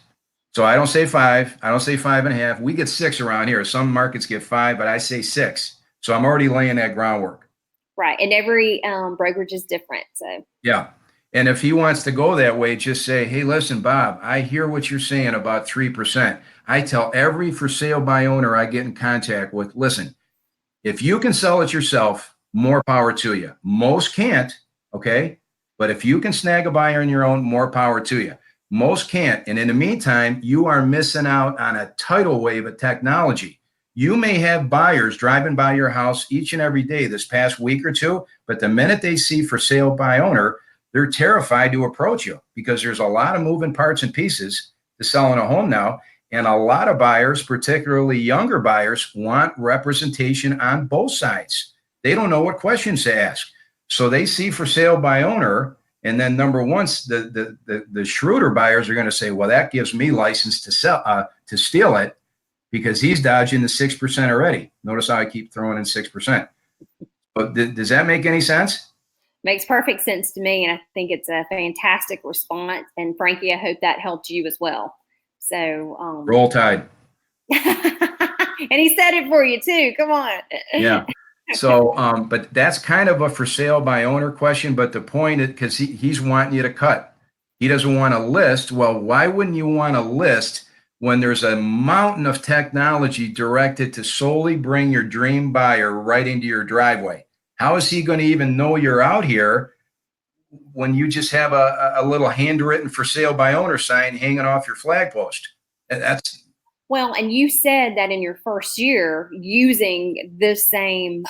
So I don't say 5. I don't say 5.5. We get 6 around here. Some markets get 5, but I say 6. So I'm already laying that groundwork. Right. And every brokerage is different. So yeah. And if he wants to go that way, just say, hey, listen, Bob, I hear what you're saying about 3%. I tell every for sale by owner I get in contact with, listen, if you can sell it yourself, more power to you. Most can't, okay? But if you can snag a buyer on your own, more power to you. Most can't. And in the meantime, you are missing out on a tidal wave of technology. You may have buyers driving by your house each and every day this past week or two, but the minute they see for sale by owner, they're terrified to approach you because there's a lot of moving parts and pieces to selling a home now. And a lot of buyers, particularly younger buyers, want representation on both sides. They don't know what questions to ask. So they see for sale by owner. And then number one, the shrewder buyers are going to say, well, that gives me license to sell, to steal it because he's dodging the 6% already. Notice how I keep throwing in 6%. But does that make any sense? Makes perfect sense to me. And I think it's a fantastic response. And Frankie, I hope that helped you as well. So roll Tide. And he said it for you too. Come on. Yeah. So, but that's kind of a for sale by owner question. But the point is, because he's wanting you to cut. He doesn't want to list. Well, why wouldn't you want to list when there's a mountain of technology directed to solely bring your dream buyer right into your driveway? How is he going to even know you're out here when you just have a little handwritten for sale by owner sign hanging off your flag post? That's well, and you said that in your first year using the same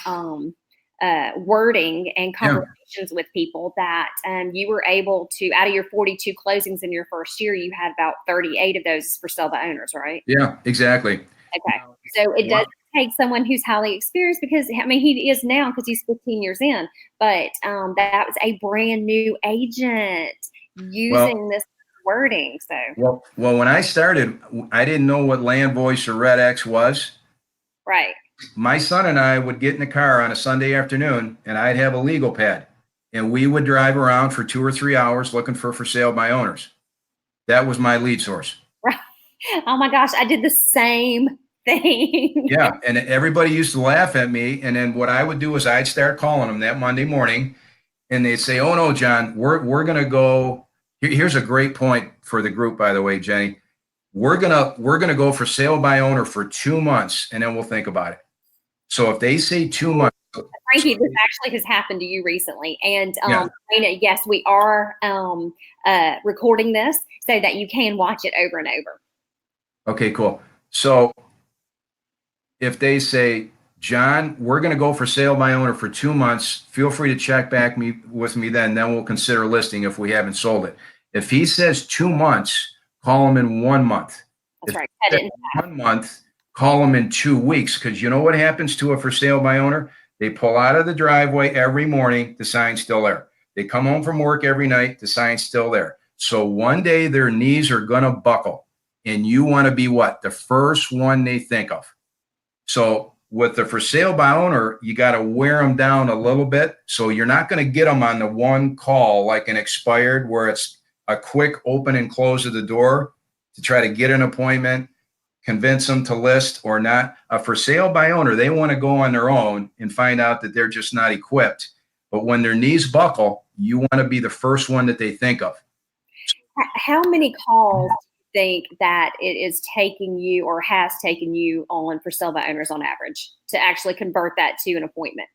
wording and conversations with people that you were able to, out of your 42 closings in your first year, you had about 38 of those for sale by owners, right? Yeah, exactly. Okay. So it does take someone who's highly experienced because, I mean, he is now because he's 15 years in, but that was a brand new agent using this wording. So well, when I started, I didn't know what Land Voice or Red X was. Right. My son and I would get in the car on a Sunday afternoon and I'd have a legal pad and we would drive around for 2 or 3 hours looking for sale by owners. That was my lead source. Right. Oh my gosh, I did the same thing. Yeah. And everybody used to laugh at me. And then what I would do is I'd start calling them that Monday morning and they'd say, oh no, John, we're going to go. Here's a great point for the group, by the way, Jenny. We're gonna go for sale by owner for 2 months, and then we'll think about it. So if they say 2 months, Frankie, this actually has happened to you recently, and yes, we are recording this so that you can watch it over and over. Okay, cool. So if they say, John, we're going to go for sale by owner for 2 months. Feel free to check back with me then. Then we'll consider listing if we haven't sold it. If he says 2 months, call him in 1 month. That's right. 1 month, call him in 2 weeks. Because you know what happens to a for sale by owner? They pull out of the driveway every morning. The sign's still there. They come home from work every night. The sign's still there. So one day their knees are going to buckle. And you want to be what? The first one they think of. So with the for sale by owner, you got to wear them down a little bit. So you're not going to get them on the one call like an expired where it's a quick open and close of the door to try to get an appointment, convince them to list or not. A for sale by owner, they want to go on their own and find out that they're just not equipped. But when their knees buckle, you want to be the first one that they think of. How many calls think that it is taking you or has taken you on for sale by owners on average to actually convert that to an appointment?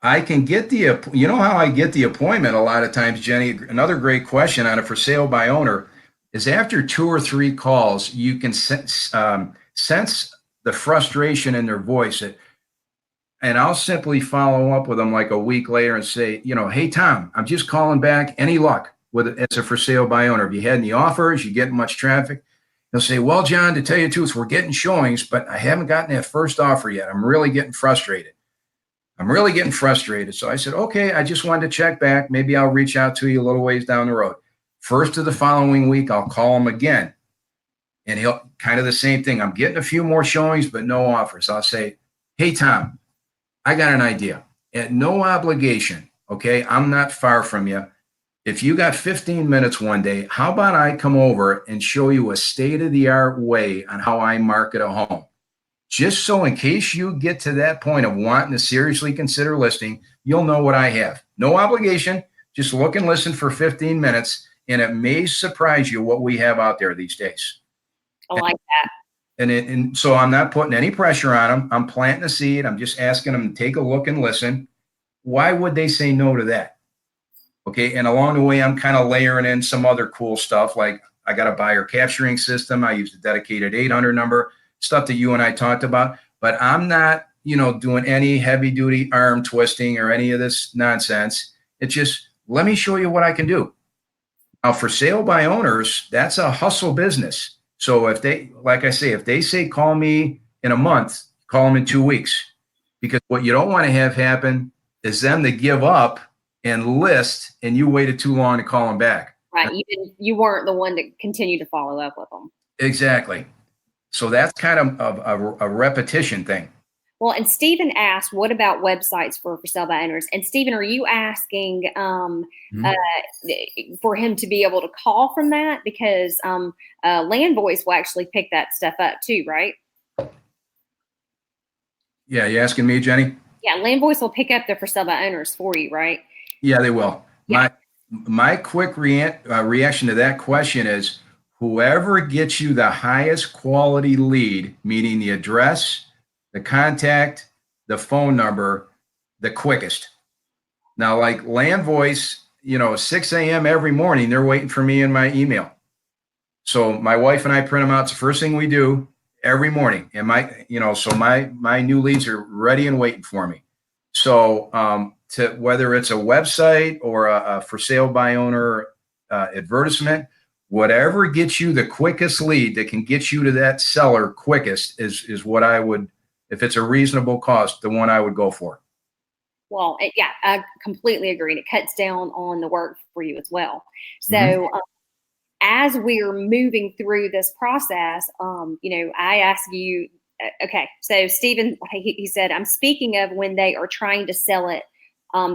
I can get you know how I get the appointment a lot of times, Jenny? Another great question on a for sale by owner is after 2 or 3 calls, you can sense the frustration in their voice. And I'll simply follow up with them like a week later and say, hey, Tom, I'm just calling back. Any luck with it? It's a for sale by owner. Have you had any offers? You getting much traffic? They'll say, well, John, to tell you the truth, we're getting showings, but I haven't gotten that first offer yet. I'm really getting frustrated. So I said, okay, I just wanted to check back. Maybe I'll reach out to you a little ways down the road. First of the following week, I'll call him again. And he'll kind of the same thing. I'm getting a few more showings, but no offers. I'll say, hey, Tom, I got an idea. At no obligation, okay? I'm not far from you. If you got 15 minutes one day, how about I come over and show you a state-of-the-art way on how I market a home? Just so in case you get to that point of wanting to seriously consider listing, you'll know what I have. No obligation. Just look and listen for 15 minutes, and it may surprise you what we have out there these days. I like that. And so I'm not putting any pressure on them. I'm planting a seed. I'm just asking them to take a look and listen. Why would they say no to that? Okay. And along the way, I'm kind of layering in some other cool stuff. Like I got a buyer capturing system. I use the dedicated 800 number, stuff that you and I talked about, but I'm not, doing any heavy duty arm twisting or any of this nonsense. It's just, let me show you what I can do. Now for sale by owners, that's a hustle business. So if they say, call me in a month, call them in 2 weeks, because what you don't want to have happen is them to give up and list, and you waited too long to call them back. Right. You weren't the one to continue to follow up with them. Exactly. So that's kind of a repetition thing. Well, and Stephen asked, what about websites for sale by owners? And Stephen, are you asking for him to be able to call from that? Because Land Voice will actually pick that stuff up too, right? Yeah, you asking me, Jenny? Yeah, Land Voice will pick up the for sale by owners for you, right? Yeah, they will. Yeah. My quick reaction to that question is whoever gets you the highest quality lead, meaning the address, the contact, the phone number, the quickest. Now, like Land Voice, 6 a.m. every morning, they're waiting for me in my email. So my wife and I print them out. It's the first thing we do every morning. And my new leads are ready and waiting for me. So to whether it's a website or a for sale by owner advertisement, whatever gets you the quickest lead that can get you to that seller quickest is what I would, if it's a reasonable cost, the one I would go for. Well, yeah, I completely agree. And it cuts down on the work for you as well. So as we're moving through this process, I ask you, okay, so Stephen, he said, I'm speaking of when they are trying to sell it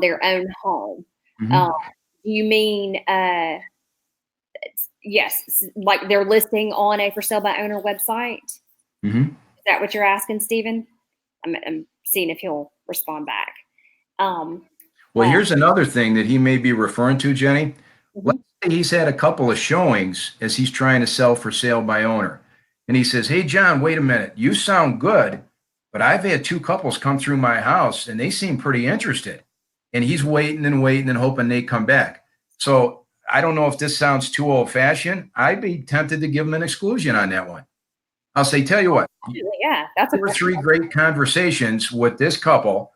their own home. Do you mean, yes, like they're listing on a for sale by owner website? Is that what you're asking, Stephen? I'm seeing if he'll respond back. Well, here's another thing that he may be referring to, Jenny. Let's say he's had a couple of showings as he's trying to sell for sale by owner. And he says, hey, John, wait a minute. You sound good, but I've had 2 couples come through my house and they seem pretty interested. And he's waiting and hoping they come back. So I don't know if this sounds too old fashioned. I'd be tempted to give him an exclusion on that one. I'll say, tell you what, yeah, that's 2 or 3 great conversations with this couple.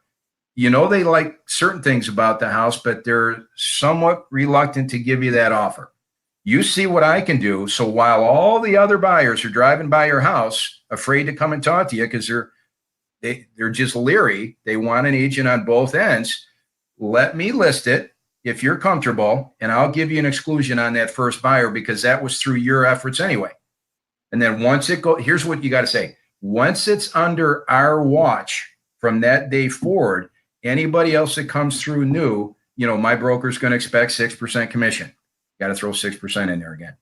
They like certain things about the house, but they're somewhat reluctant to give you that offer. You see what I can do. So while all the other buyers are driving by your house, afraid to come and talk to you because they're just leery, they want an agent on both ends. Let me list it if you're comfortable, and I'll give you an exclusion on that first buyer because that was through your efforts anyway. And then once it goes, here's what you got to say. Once it's under our watch from that day forward, anybody else that comes through new, my broker's going to expect 6% commission. Got to throw 6% in there again.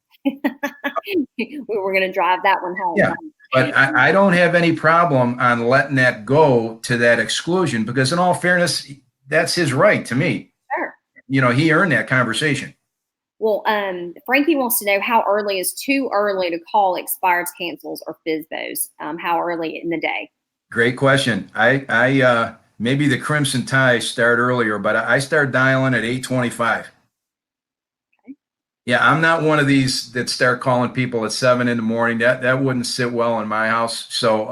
We're going to drive that one home. Yeah, but I don't have any problem on letting that go to that exclusion because in all fairness, that's his right to me. Sure. He earned that conversation. Well, Frankie wants to know how early is too early to call expireds, cancels, or FSBOs? How early in the day? Great question. I maybe the Crimson Tide start earlier, but I start dialing at 8:25. Okay. Yeah, I'm not one of these that start calling people at 7 in the morning. That wouldn't sit well in my house. So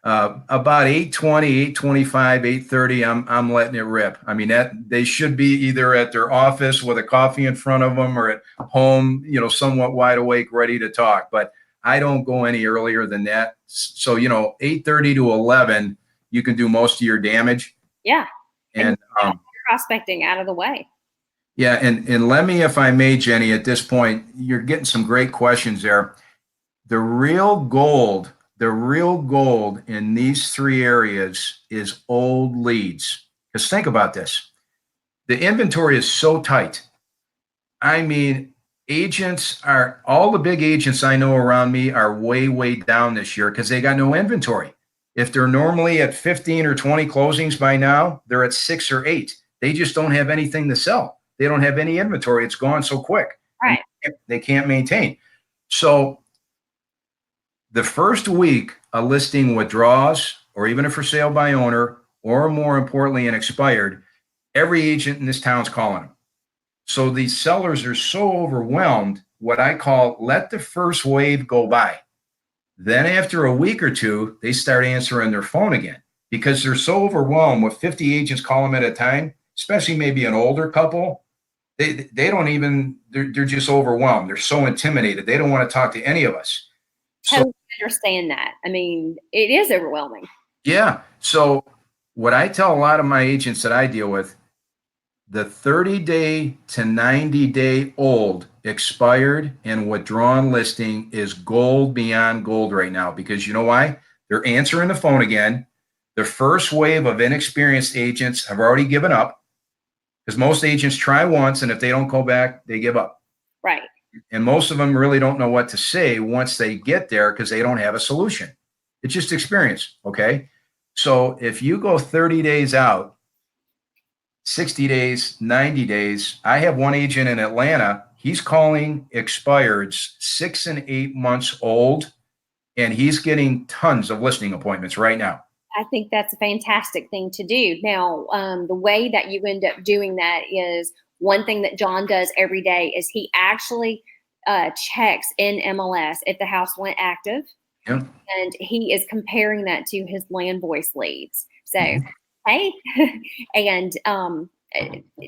about 8:20, 8:25, 8:30, I'm letting it rip. I mean, that they should be either at their office with a coffee in front of them or at home, somewhat wide awake, ready to talk. But I don't go any earlier than that. So, 8:30 to 11, you can do most of your damage. Yeah. And prospecting out of the way. Yeah. And let me, if I may, Genny, at this point, you're getting some great questions there. The real gold in these three areas is old leads. Because think about this. The inventory is so tight. I mean, all the big agents I know around me are way, way down this year because they got no inventory. If they're normally at 15 or 20 closings by now, they're at 6 or 8. They just don't have anything to sell. They don't have any inventory. It's gone so quick. Right. They can't maintain. So the first week a listing withdraws, or even a for sale by owner, or more importantly, an expired, every agent in this town's calling them. So these sellers are so overwhelmed, what I call let the first wave go by. Then after a week or two, they start answering their phone again because they're so overwhelmed with 50 agents calling them at a time, especially maybe an older couple. They don't even, they're just overwhelmed. They're so intimidated. They don't want to talk to any of us. Totally understand that. I mean, it is overwhelming. Yeah. So what I tell a lot of my agents that I deal with, the 30-day to 90-day old expired and withdrawn listing is gold beyond gold right now because you know why? They're answering the phone again. The first wave of inexperienced agents have already given up because most agents try once, and if they don't call back, they give up. Right. And most of them really don't know what to say once they get there because they don't have a solution. It's just experience, okay? So if you go 30 days out, 60 days, 90 days. I have one agent in Atlanta. He's calling expireds 6 and 8 months old, and he's getting tons of listing appointments right now. I think that's a fantastic thing to do. Now, the way that you end up doing that is one thing that John does every day is he actually checks in MLS if the house went active. Yeah. And he is comparing that to his land voice leads. So, hey, and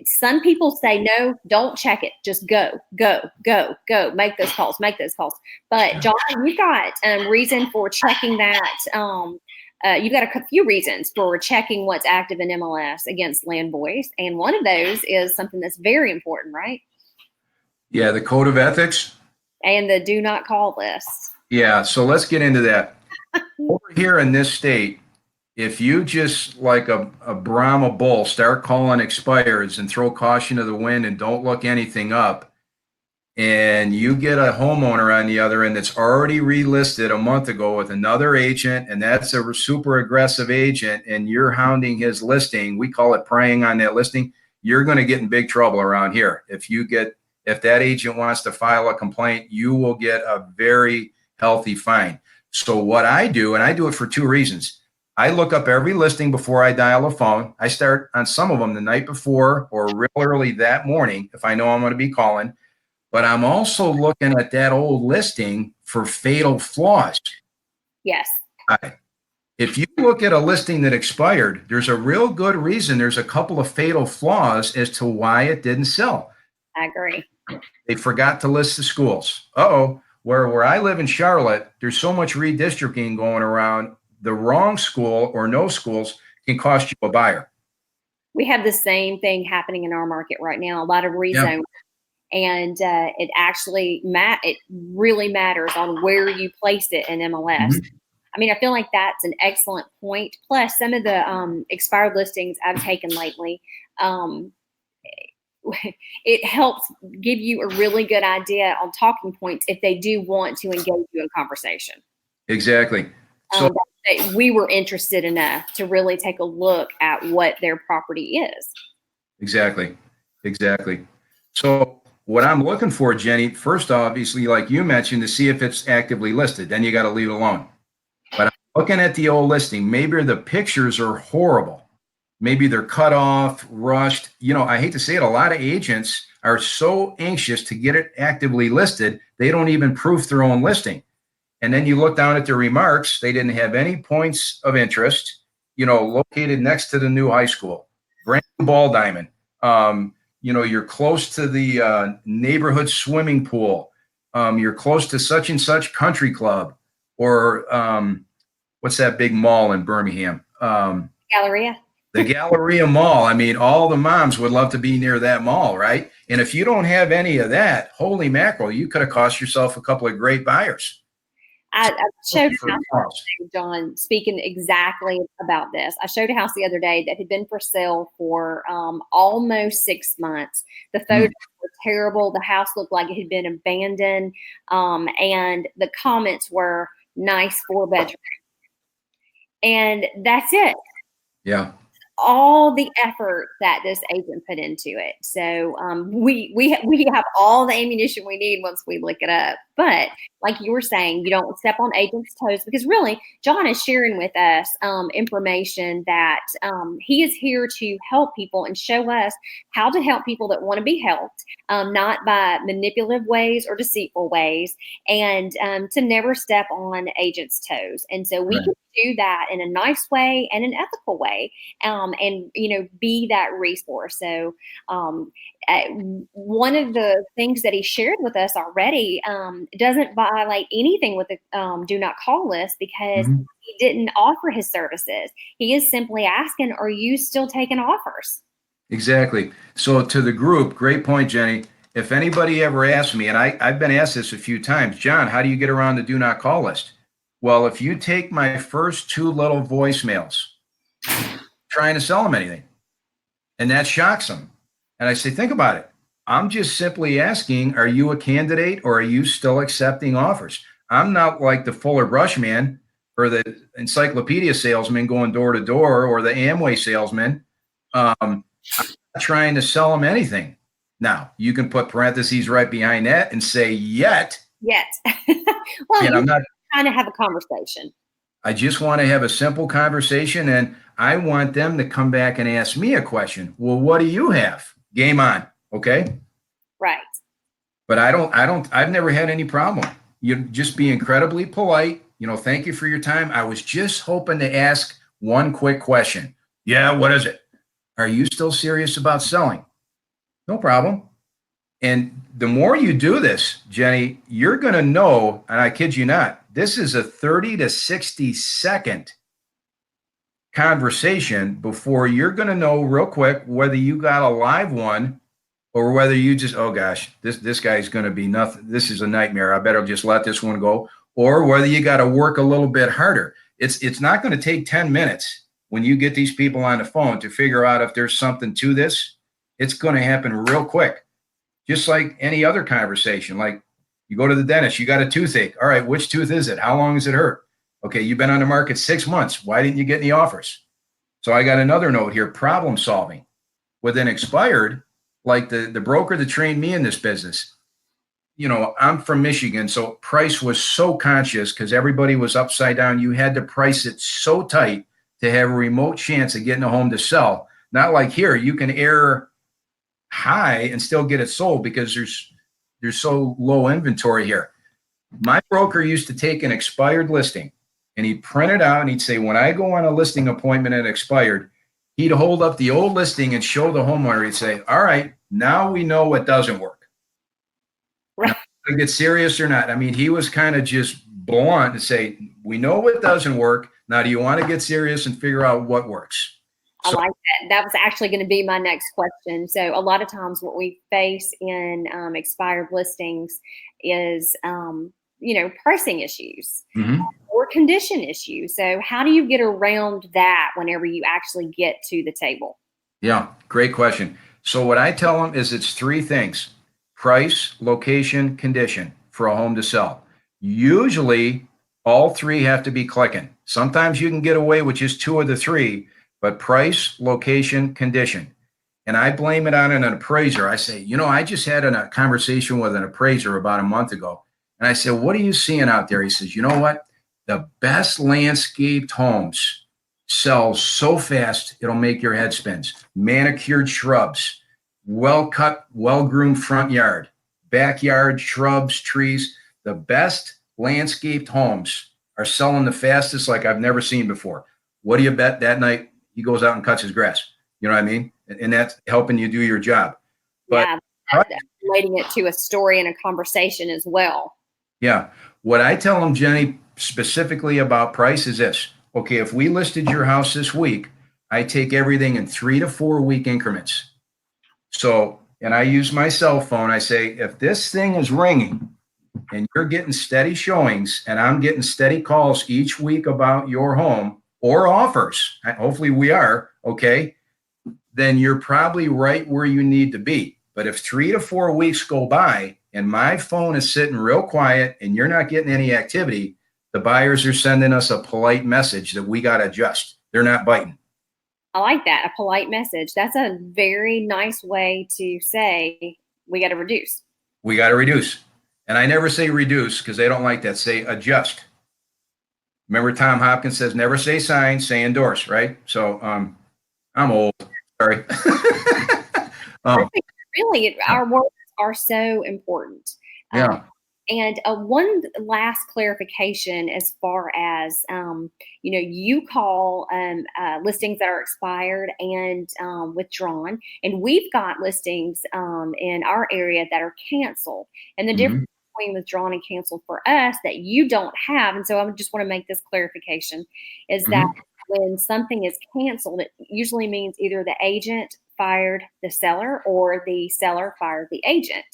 some people say, no, don't check it. Just go. Make those calls. But John, you've got reason for checking that. You've got a few reasons for checking what's active in MLS against land voice. And one of those is something that's very important, right? Yeah, the code of ethics. And the do not call list. Yeah, so let's get into that. Over here in this state, if you just like a Brahma bull start calling expireds and throw caution to the wind and don't look anything up, and you get a homeowner on the other end that's already relisted a month ago with another agent, and that's a super aggressive agent, and you're hounding his listing, we call it preying on that listing, you're going to get in big trouble around here. If that agent wants to file a complaint, you will get a very healthy fine. So what I do, and I do it for two reasons. I look up every listing before I dial a phone. I start on some of them the night before or real early that morning if I know I'm going to be calling. But I'm also looking at that old listing for fatal flaws. Yes. If you look at a listing that expired, there's a real good reason. There's a couple of fatal flaws as to why it didn't sell. I agree. They forgot to list the schools. Uh-oh. Where I live in Charlotte, there's so much redistricting going around. The wrong school or no schools can cost you a buyer. We have the same thing happening in our market right now. A lot of rezoning. Yeah. And it actually it really matters on where you place it in MLS. Mm-hmm. I mean, I feel like that's an excellent point. Plus, some of the expired listings I've taken lately, it helps give you a really good idea on talking points if they do want to engage you in conversation. Exactly. So we were interested enough to really take a look at what their property is. Exactly. So what I'm looking for, Genny, first, obviously, like you mentioned, to see if it's actively listed. Then you got to leave it alone. But I'm looking at the old listing. Maybe the pictures are horrible. Maybe they're cut off, rushed. I hate to say it, a lot of agents are so anxious to get it actively listed, they don't even proof their own listing. And then you look down at their remarks, they didn't have any points of interest, located next to the new high school, brand new ball diamond. You're close to the neighborhood swimming pool. You're close to such and such country club, or what's that big mall in Birmingham? Galleria. The Galleria Mall. I mean, all the moms would love to be near that mall, right? And if you don't have any of that, holy mackerel, you could have cost yourself a couple of great buyers. I showed For a house calls. the other day, John, speaking exactly about this. I showed a house the other day that had been for sale for almost 6 months. The photos were terrible. The house looked like it had been abandoned. And the comments were nice 4-bedroom. And that's it. Yeah. All the effort that this agent put into it. So we have all the ammunition we need once we look it up. But like you were saying, you don't step on agents' toes, because really John is sharing with us information that he is here to help people and show us how to help people that want to be helped, not by manipulative ways or deceitful ways, and to never step on agents' toes. And so we can do that in a nice way and an ethical way, and be that resource. So one of the things that he shared with us already doesn't violate anything with the do not call list, because he didn't offer his services. He is simply asking, are you still taking offers? Exactly. So to the group, great point, Jenny. If anybody ever asks me, and I've been asked this a few times, John, how do you get around the do not call list? Well, if you take my first 2 little voicemails trying to sell them anything, and that shocks them. And I say, think about it. I'm just simply asking, are you a candidate, or are you still accepting offers? I'm not like the Fuller Brush man or the encyclopedia salesman going door to door, or the Amway salesman. I'm not trying to sell them anything. Now, you can put parentheses right behind that and say, yet. Well, And I'm not trying to have a conversation. I just want to have a simple conversation, and I want them to come back and ask me a question. Well, what do you have? Game on. Okay. Right. But I've never had any problem. You just be incredibly polite. Thank you for your time. I was just hoping to ask one quick question. Yeah. What is it? Are you still serious about selling? No problem. And the more you do this, Jenny, you're going to know, and I kid you not, this is a 30 to 60 second conversation before you're going to know real quick whether you got a live one, or whether you just, oh gosh, this guy's going to be nothing. This is a nightmare. I better just let this one go. Or whether you got to work a little bit harder. It's not going to take 10 minutes when you get these people on the phone to figure out if there's something to this. It's going to happen real quick. Just like any other conversation. Like, you go to the dentist, you got a toothache. All right, which tooth is it? How long has it hurt? Okay, you've been on the market 6 months. Why didn't you get any offers? So I got another note here, problem solving. With an expired, like the broker that trained me in this business, I'm from Michigan, so price was so conscious because everybody was upside down. You had to price it so tight to have a remote chance of getting a home to sell. Not like here, you can err high and still get it sold because there's so low inventory here. My broker used to take an expired listing and he'd print it out and he'd say, when I go on a listing appointment and expired, he'd hold up the old listing and show the homeowner. He'd say, all right, now we know what doesn't work. Right. Now, get serious or not. I mean, he was kind of just blunt to say, we know what doesn't work. Now, do you want to get serious and figure out what works? I like that. That was actually going to be my next question. So a lot of times what we face in expired listings is, pricing issues or condition issues. So how do you get around that whenever you actually get to the table? Yeah, great question. So what I tell them is it's 3 things: price, location, condition for a home to sell. Usually all 3 have to be clicking. Sometimes you can get away with just 2 of the 3, but price, location, condition. And I blame it on an appraiser. I say, I just had a conversation with an appraiser about a month ago. And I said, what are you seeing out there? He says, you know what? The best landscaped homes sell so fast, it'll make your head spins. Manicured shrubs, well-cut, well-groomed front yard, backyard, shrubs, trees. The best landscaped homes are selling the fastest like I've never seen before. What do you bet that night he goes out and cuts his grass? You know what I mean? And that's helping you do your job. But relating it to a story and a conversation as well. Yeah. What I tell them, Jenny, specifically about price is this. Okay, if we listed your house this week, I take everything in 3 to 4 week increments. So, and I use my cell phone. I say, if this thing is ringing and you're getting steady showings and I'm getting steady calls each week about your home or offers, hopefully we are, okay, then you're probably right where you need to be. But if 3 to 4 weeks go by and my phone is sitting real quiet and you're not getting any activity, the buyers are sending us a polite message that we got to adjust. They're not biting. I like that, a polite message. That's a very nice way to say we got to reduce. We got to reduce. And I never say reduce because they don't like that. Say adjust. Remember Tom Hopkins says never say sign, say endorse, right? So I'm old. Sorry. Really, our words are so important. Yeah. And one last clarification as far as, you call listings that are expired and withdrawn, and we've got listings in our area that are canceled. And the difference between withdrawn and canceled for us that you don't have, and so I just want to make this clarification, is that when something is canceled, it usually means either the agent fired the seller or the seller fired the agent.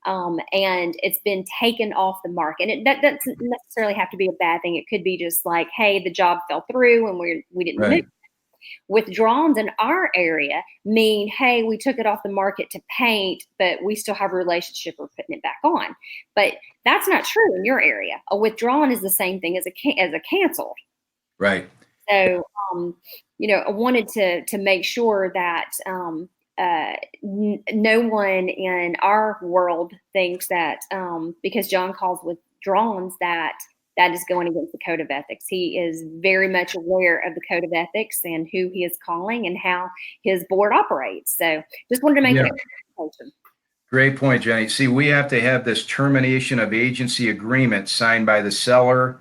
And it's been taken off the market. That doesn't necessarily have to be a bad thing. It could be just like, hey, the job fell through and we didn't move. Withdrawals in our area mean, hey, we took it off the market to paint, but we still have a relationship. We're putting it back on. But that's not true in your area. A withdrawn is the same thing as a canceled. Right. So, I wanted to make sure that no one in our world thinks that because John calls withdrawals that is going against the code of ethics. He is very much aware of the code of ethics and who he is calling and how his board operates. So just wanted to make that clarification. Great point, Jenny. See, we have to have this termination of agency agreement signed by the seller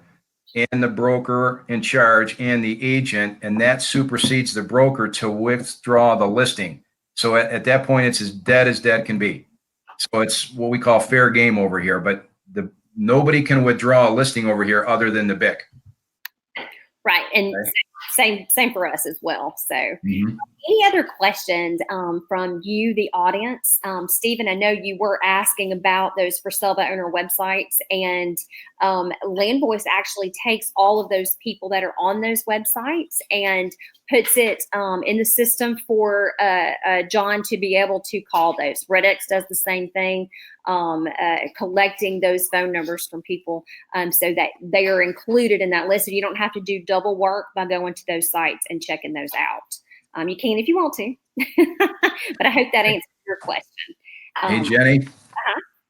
and the broker in charge and the agent, and that supersedes the broker to withdraw the listing. So at that point, it's as dead can be. So it's what we call fair game over here, but nobody can withdraw a listing over here other than the BIC. Right, and same for us as well. So any other questions from you, the audience? Stephen, I know you were asking about those for sale by owner websites, and Land Voice actually takes all of those people that are on those websites and puts it in the system for John to be able to call those. Redx does the same thing, collecting those phone numbers from people so that they are included in that list. So you don't have to do double work by going to those sites and checking those out. You can if you want to, but I hope that answers your question. Hey, Jenny,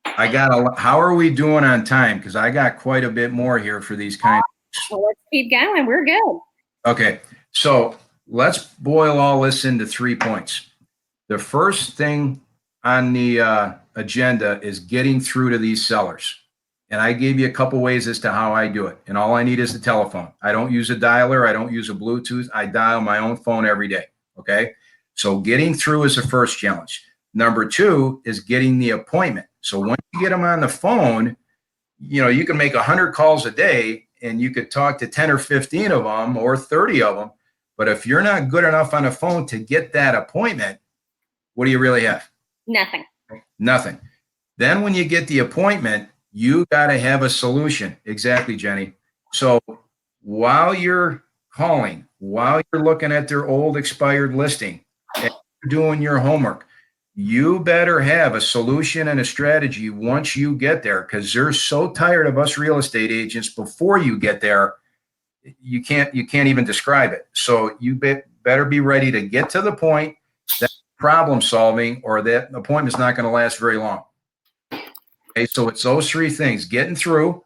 how are we doing on time? Because I got quite a bit more here for these kinds. Well, let's keep going. We're good. Okay, so let's boil all this into 3 points. The first thing on the agenda is getting through to these sellers. And I gave you a couple ways as to how I do it. And all I need is a telephone. I don't use a dialer. I don't use a Bluetooth. I dial my own phone every day. Okay. So getting through is the first challenge. Number 2 is getting the appointment. So once you get them on the phone, you can make 100 calls a day and you could talk to 10 or 15 of them or 30 of them. But if you're not good enough on the phone to get that appointment, what do you really have? Nothing. Then when you get the appointment, you got to have a solution. Exactly, Jenny. So while you're calling, while you're looking at their old expired listing, and you're doing your homework, you better have a solution and a strategy once you get there, because they're so tired of us real estate agents before you get there. You can't even describe it. So you better be ready to get to the point that problem solving, or that appointment's not going to last very long. Okay, so it's those 3 things: getting through,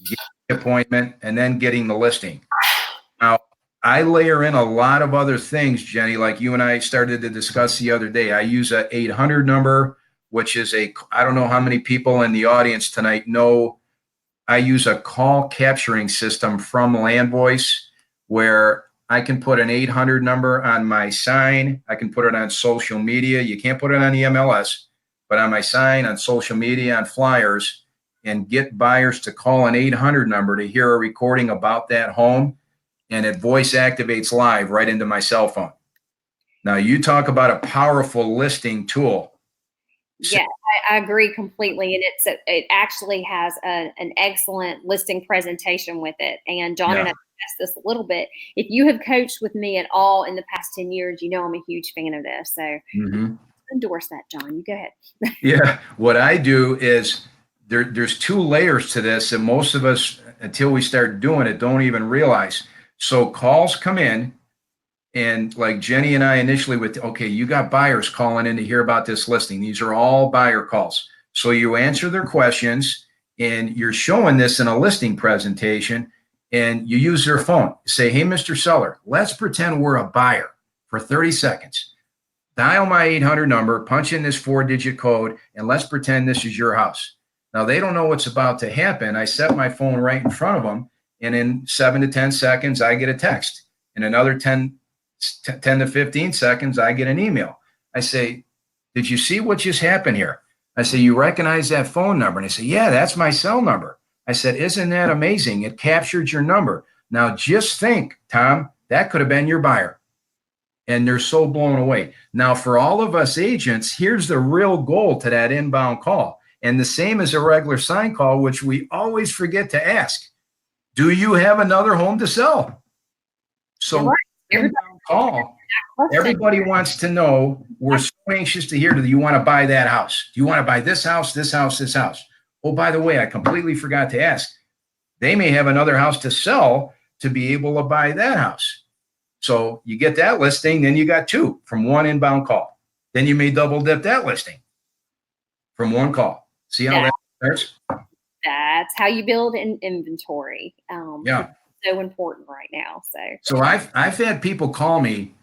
getting the appointment, and then getting the listing. Now, I layer in a lot of other things, Jenny, like you and I started to discuss the other day. I use a 800 number, which is I don't know how many people in the audience tonight know. I use a call capturing system from Land Voice where I can put an 800 number on my sign. I can put it on social media. You can't put it on the MLS, but on my sign, on social media, on flyers, and get buyers to call an 800 number to hear a recording about that home, and it voice activates live right into my cell phone. Now, you talk about a powerful listing tool. Yeah, I agree completely. And it actually has an excellent listing presentation with it. And John and I discussed this a little bit. If you have coached with me at all in the past 10 years, you know I'm a huge fan of this. So endorse that, John. You go ahead. Yeah, what I do is there's two layers to this, and most of us, until we start doing it, don't even realize. So calls come in, and like Jenny and I initially okay, you got buyers calling in to hear about this listing. These are all buyer calls. So you answer their questions, and you're showing this in a listing presentation, and you use their phone. Say, hey, Mr. Seller, let's pretend we're a buyer for 30 seconds. Dial my 800 number, punch in this 4-digit code, and let's pretend this is your house. Now, they don't know what's about to happen. I set my phone right in front of them, and in 7 to 10 seconds, I get a text. In another 10 to 15 seconds, I get an email. I say, did you see what just happened here? I say, you recognize that phone number? And I say, yeah, that's my cell number. I said, isn't that amazing? It captured your number. Now, just think, Tom, that could have been your buyer. And they're so blown away. Now, for all of us agents, here's the real goal to that inbound call. And the same as a regular sign call, which we always forget to ask. Do you have another home to sell? So inbound call, everybody wants to know, we're so anxious to hear, do you want to buy that house? Do you want to buy this house, this house, this house? Oh, by the way, I completely forgot to ask. They may have another house to sell to be able to buy that house. So you get that listing, then you got two from one inbound call. Then you may double dip that listing from one call. See how that starts? That's how you build an inventory. Yeah. So important right now. So I've had people call me.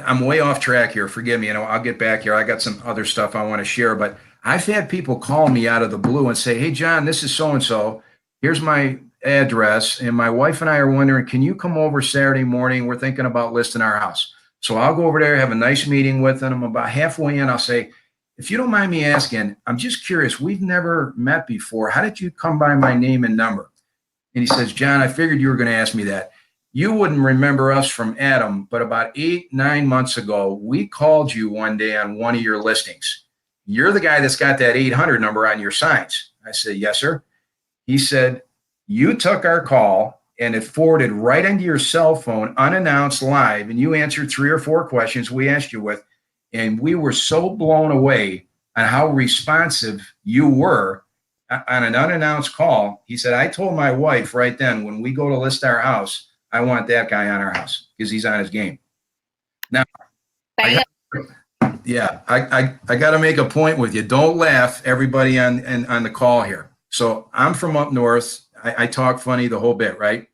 I'm way off track here. Forgive me. You know, I'll get back here. I got some other stuff I want to share, but I've had people call me out of the blue and say, hey, John, this is so-and-so. Here's my address. And my wife and I are wondering, can you come over Saturday morning? We're thinking about listing our house. So I'll go over there, have a nice meeting with them. I'm about halfway in. I'll say, if you don't mind me asking, I'm just curious. We've never met before. How did you come by my name and number? And he says, John, I figured you were going to ask me that. You wouldn't remember us from Adam, but about 8-9 months ago, we called you one day on one of your listings. You're the guy that's got that 800 number on your signs. I said, yes, sir. He said, you took our call and it forwarded right into your cell phone, unannounced, live, and you answered 3 or 4 questions we asked you with. And we were so blown away on how responsive you were on an unannounced call. He said, I told my wife right then, when we go to list our house, I want that guy on our house because he's on his game. Now, I got to make a point with you. Don't laugh, everybody on the call here. So I'm from up north. I talk funny the whole bit, right?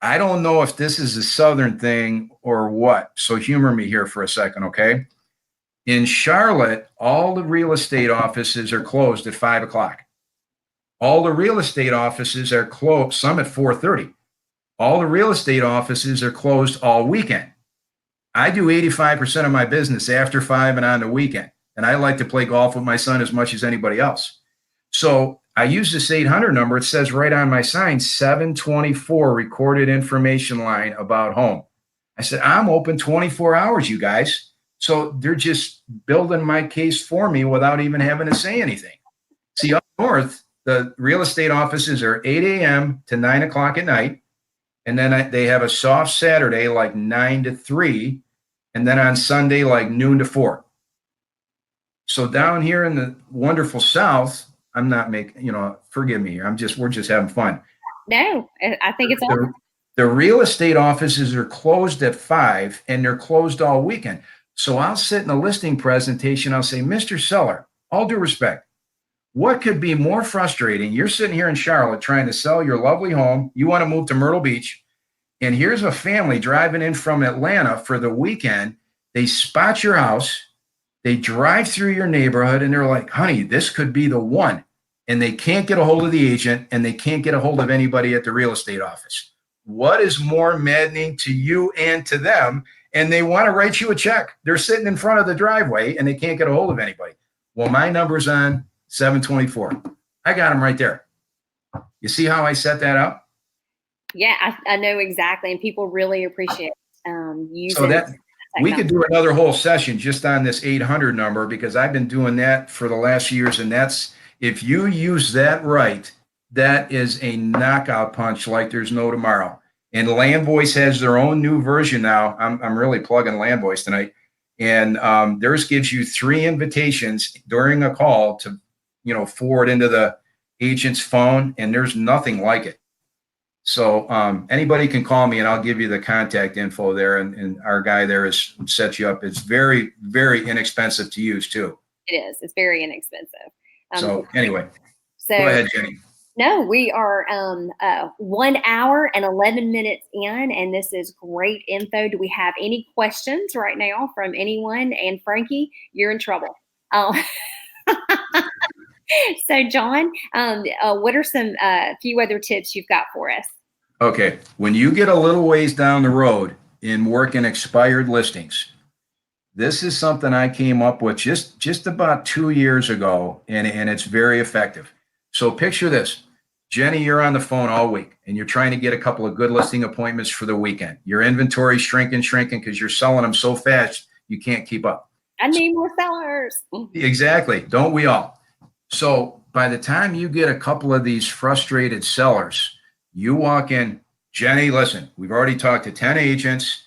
I don't know if this is a Southern thing or what. So humor me here for a second, okay? In Charlotte, all the real estate offices are closed at 5 o'clock. All the real estate offices are closed, some at 4:30. All the real estate offices are closed all weekend. I do 85% of my business after 5 and on the weekend. And I like to play golf with my son as much as anybody else. So I use this 800 number. It says right on my sign, 724 recorded information line about home. I said, I'm open 24 hours, you guys. So they're just building my case for me without even having to say anything. See, up north, the real estate offices are 8 a.m. to 9 o'clock at night. And then they have a soft Saturday, like 9 to 3. And then on Sunday, like noon to 4. So down here in the wonderful South, I'm not making, forgive me. We're just having fun. No, I think it's awesome. The real estate offices are closed at 5 and they're closed all weekend. So I'll sit in a listing presentation. I'll say, Mr. Seller, all due respect, what could be more frustrating? You're sitting here in Charlotte trying to sell your lovely home. You want to move to Myrtle Beach. And here's a family driving in from Atlanta for the weekend. They spot your house. They drive through your neighborhood and they're like, honey, this could be the one. And they can't get a hold of the agent and they can't get a hold of anybody at the real estate office. What is more maddening to you and to them? And they want to write you a check. They're sitting in front of the driveway and they can't get a hold of anybody. Well, my number's on 724. I got them right there. You see how I set that up? Yeah, I know exactly. And people really appreciate using So that we could do another whole session just on this 800 number, because I've been doing that for the last years. And that's, if you use that right, that is a knockout punch like there's no tomorrow. And Land Voice has their own new version now. I'm really plugging Land Voice tonight. And theirs gives you 3 invitations during a call to, forward into the agent's phone. And there's nothing like it. So anybody can call me and I'll give you the contact info there. And our guy there has set you up. It's very, very inexpensive to use too. It is. It's very inexpensive. So anyway, so go ahead, Jenny. No, we are 1 hour and 11 minutes in, and this is great info. Do we have any questions right now from anyone? And Frankie, you're in trouble. So John, what are some few other tips you've got for us? Okay. When you get a little ways down the road in working expired listings, this is something I came up with just about 2 years ago, and it's very effective. So picture this. Jenny, you're on the phone all week and you're trying to get a couple of good listing appointments for the weekend. Your inventory's shrinking because you're selling them so fast you can't keep up. I need more sellers. Exactly. Don't we all? So by the time you get a couple of these frustrated sellers, you walk in, Jenny, listen, we've already talked to 10 agents.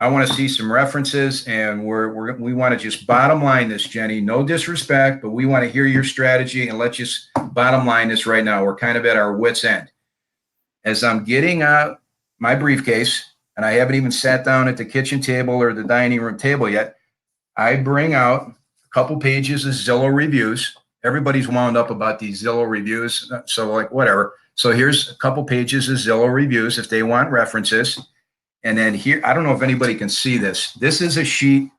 I want to see some references, and we want to just bottom line this, Jenny. No disrespect, but we want to hear your strategy, and let's just bottom line this right now. We're kind of at our wits' end. As I'm getting out my briefcase, and I haven't even sat down at the kitchen table or the dining room table yet, I bring out a couple pages of Zillow reviews. Everybody's wound up about these Zillow reviews, so like whatever. So here's a couple pages of Zillow reviews if they want references. And then here, I don't know if anybody can see this. This is a sheet.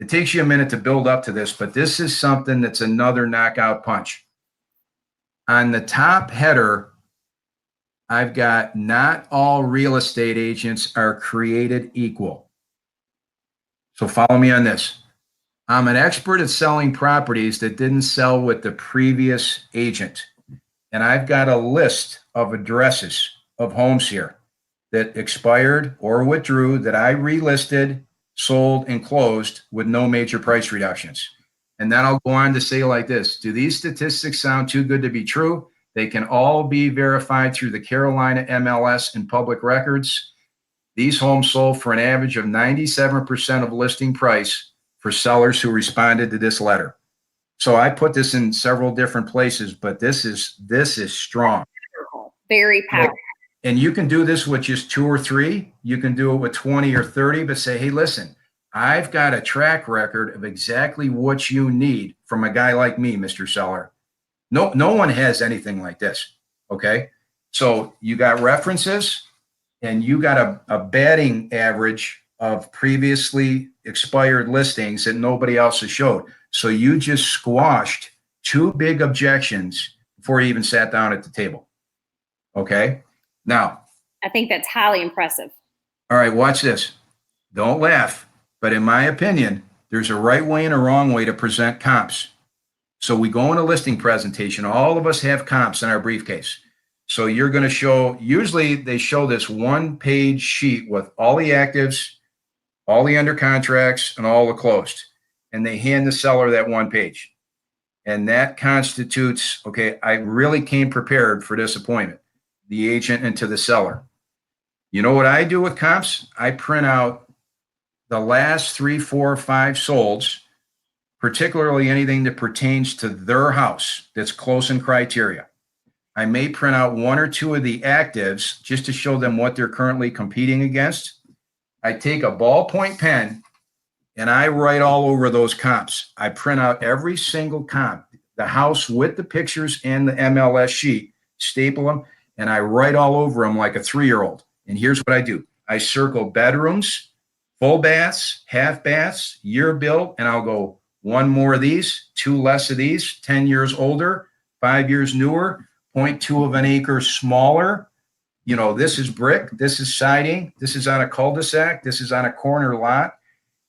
It takes you a minute to build up to this, but this is something that's another knockout punch. On the top header, I've got not all real estate agents are created equal. So follow me on this. I'm an expert at selling properties that didn't sell with the previous agent. And I've got a list of addresses of homes here that expired or withdrew that I relisted, sold, and closed with no major price reductions. And then I'll go on to say like this: do these statistics sound too good to be true? They can all be verified through the Carolina MLS and public records. These homes sold for an average of 97% of listing price for sellers who responded to this letter. So I put this in several different places, but this is strong. Very powerful. And you can do this with just 2 or 3. You can do it with 20 or 30, but say, hey, listen, I've got a track record of exactly what you need from a guy like me, Mr. Seller. No one has anything like this. Okay. So you got references and you got a batting average of previously expired listings that nobody else has showed. So you just squashed 2 big objections before you even sat down at the table. Okay. Now, I think that's highly impressive. All right, watch this. Don't laugh, but in my opinion, there's a right way and a wrong way to present comps. So we go in a listing presentation. All of us have comps in our briefcase. So you're going to show, usually they show this 1-page sheet with all the actives, all the under contracts, and all the closed. And they hand the seller that 1 page. And that constitutes, okay, I really came prepared for this appointment. The agent and to the seller. You know what I do with comps? I print out the last 3, 4, 5 solds, particularly anything that pertains to their house that's close in criteria. I may print out 1 or 2 of the actives just to show them what they're currently competing against. I take a ballpoint pen and I write all over those comps. I print out every single comp, the house with the pictures and the MLS sheet, staple them, and I write all over them like a 3-year-old. And here's what I do. I circle bedrooms, full baths, half baths, year built, and I'll go 1 more of these, 2 less of these, 10 years older, 5 years newer, 0.2 of an acre smaller. You know, this is brick, this is siding, this is on a cul-de-sac, this is on a corner lot.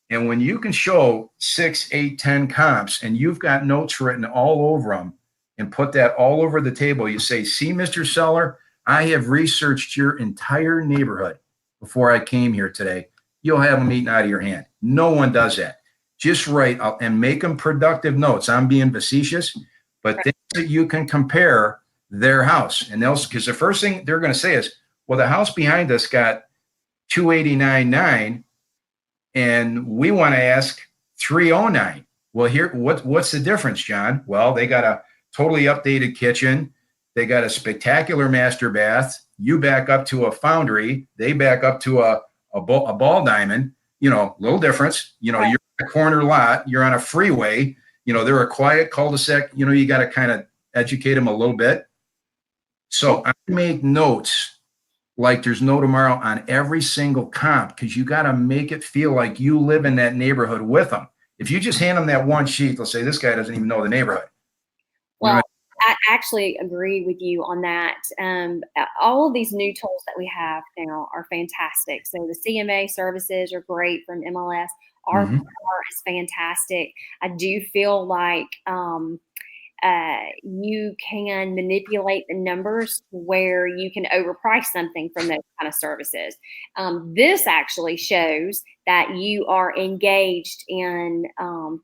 And when you can show 6, 8, 10 comps and you've got notes written all over them and put that all over the table, you say, see, Mr. Seller, I have researched your entire neighborhood before I came here today. You'll have them eaten out of your hand. No one does that. Just write and make them productive notes. I'm being facetious, but things that you can compare their house. And they'll, because the first thing they're going to say is, well, the house behind us got 289.9 and we want to ask 309. Well, here, what's the difference, John? Well, they got a totally updated kitchen. They got a spectacular master bath. You back up to a foundry. They back up to a ball diamond. You know, little difference. You know, you're in a corner lot. You're on a freeway. You know, they're a quiet cul-de-sac. You know, you got to kind of educate them a little bit. So I make notes like there's no tomorrow on every single comp, because you got to make it feel like you live in that neighborhood with them. If you just hand them that one sheet, they'll say, this guy doesn't even know the neighborhood. Well, I actually agree with you on that. All of these new tools that we have now are fantastic. So the CMA services are great from MLS. Our is fantastic. I do feel like you can manipulate the numbers where you can overprice something from those kind of services. This actually shows that you are engaged in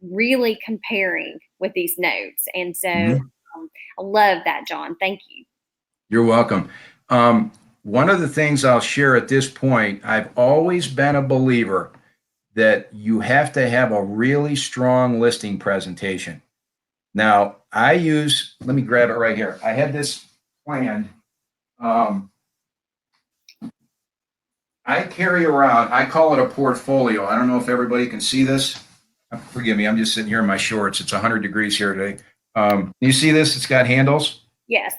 really comparing with these notes. And so I love that, John. Thank you. You're welcome. One of the things I'll share at this point, I've always been a believer that you have to have a really strong listing presentation. Now, let me grab it right here. I had this planned. I carry around, I call it a portfolio. I don't know if everybody can see this. Forgive me, I'm just sitting here in my shorts. It's 100 degrees here today. You see this? It's got handles. Yes.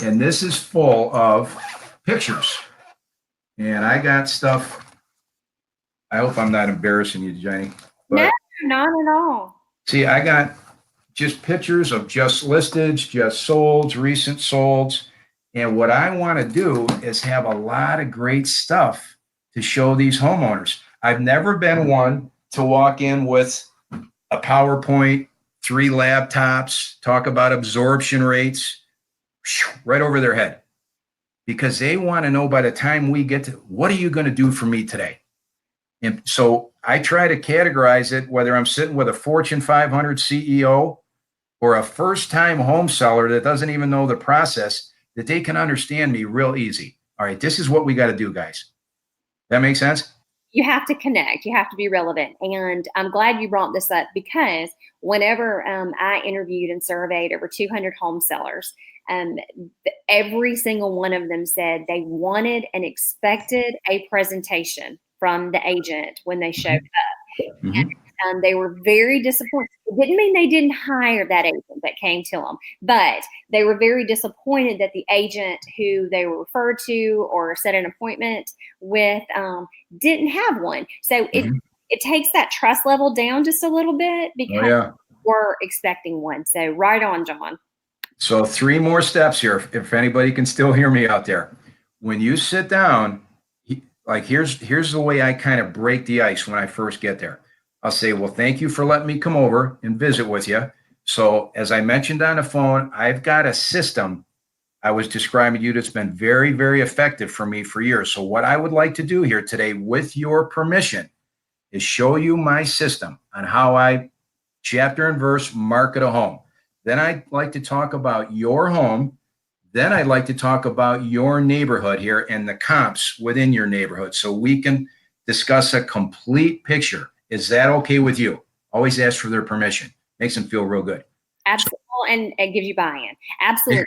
And this is full of pictures. And I got stuff. I hope I'm not embarrassing you, Jenny. No, not at all. See, I got just pictures of just listeds, just solds, recent solds. And what I want to do is have a lot of great stuff to show these homeowners. I've never been one to walk in with a PowerPoint, 3 laptops, talk about absorption rates right over their head, because they want to know by the time we get to, what are you going to do for me today? And so I try to categorize it, whether I'm sitting with a Fortune 500 CEO or a first-time home seller that doesn't even know the process, that they can understand me real easy. All right, this is what we got to do, guys. That makes sense? You have to connect. You have to be relevant. And I'm glad you brought this up, because whenever I interviewed and surveyed over 200 home sellers, every single one of them said they wanted and expected a presentation from the agent when they showed up. And they were very disappointed. It didn't mean they didn't hire that agent that came to them, but they were very disappointed that the agent who they were referred to or set an appointment with didn't have one. So it takes that trust level down just a little bit, because we're expecting one. So right on, John. So 3 more steps here, if anybody can still hear me out there. When you sit down, like here's the way I kind of break the ice when I first get there. I'll say, well, thank you for letting me come over and visit with you. So as I mentioned on the phone, I've got a system I was describing to you that's been very, very effective for me for years. So what I would like to do here today, with your permission, is show you my system on how I chapter and verse market a home. Then I'd like to talk about your home. Then I'd like to talk about your neighborhood here and the comps within your neighborhood, so we can discuss a complete picture. Is that okay with you? Always ask for their permission. Makes them feel real good. Absolutely. And it gives you buy-in. Absolutely.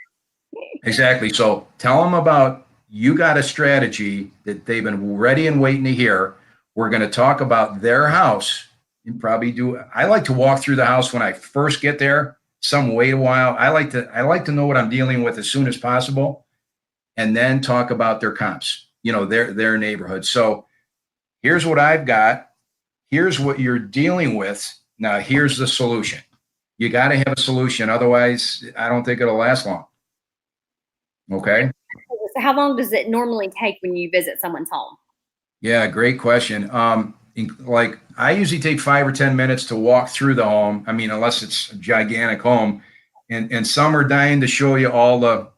Exactly. So tell them about, you got a strategy that they've been ready and waiting to hear. We're going to talk about their house and probably I like to walk through the house when I first get there. Some wait a while. I like to know what I'm dealing with as soon as possible, and then talk about their comps, their neighborhood. So here's what I've got. Here's what you're dealing with. Now, here's the solution. You got to have a solution. Otherwise, I don't think it'll last long. Okay. So how long does it normally take when you visit someone's home? Yeah, great question. like I usually take 5 or 10 minutes to walk through the home. I mean, unless it's a gigantic home, and some are dying to show you all the.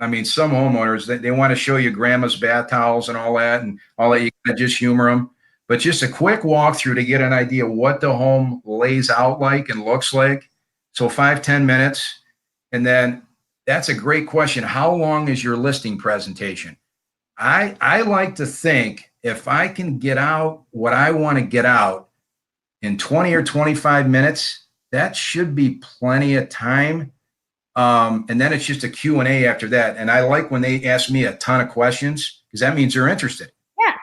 I mean, some homeowners they want to show you grandma's bath towels and all that, and all that. You can just humor them, but just a quick walkthrough to get an idea what the home lays out like and looks like. So 5, 10 minutes, and then that's a great question. How long is your listing presentation? I like to think if I can get out what I want to get out in 20 or 25 minutes, that should be plenty of time. And then it's just a Q&A after that. And I like when they ask me a ton of questions because that means they're interested. Yeah.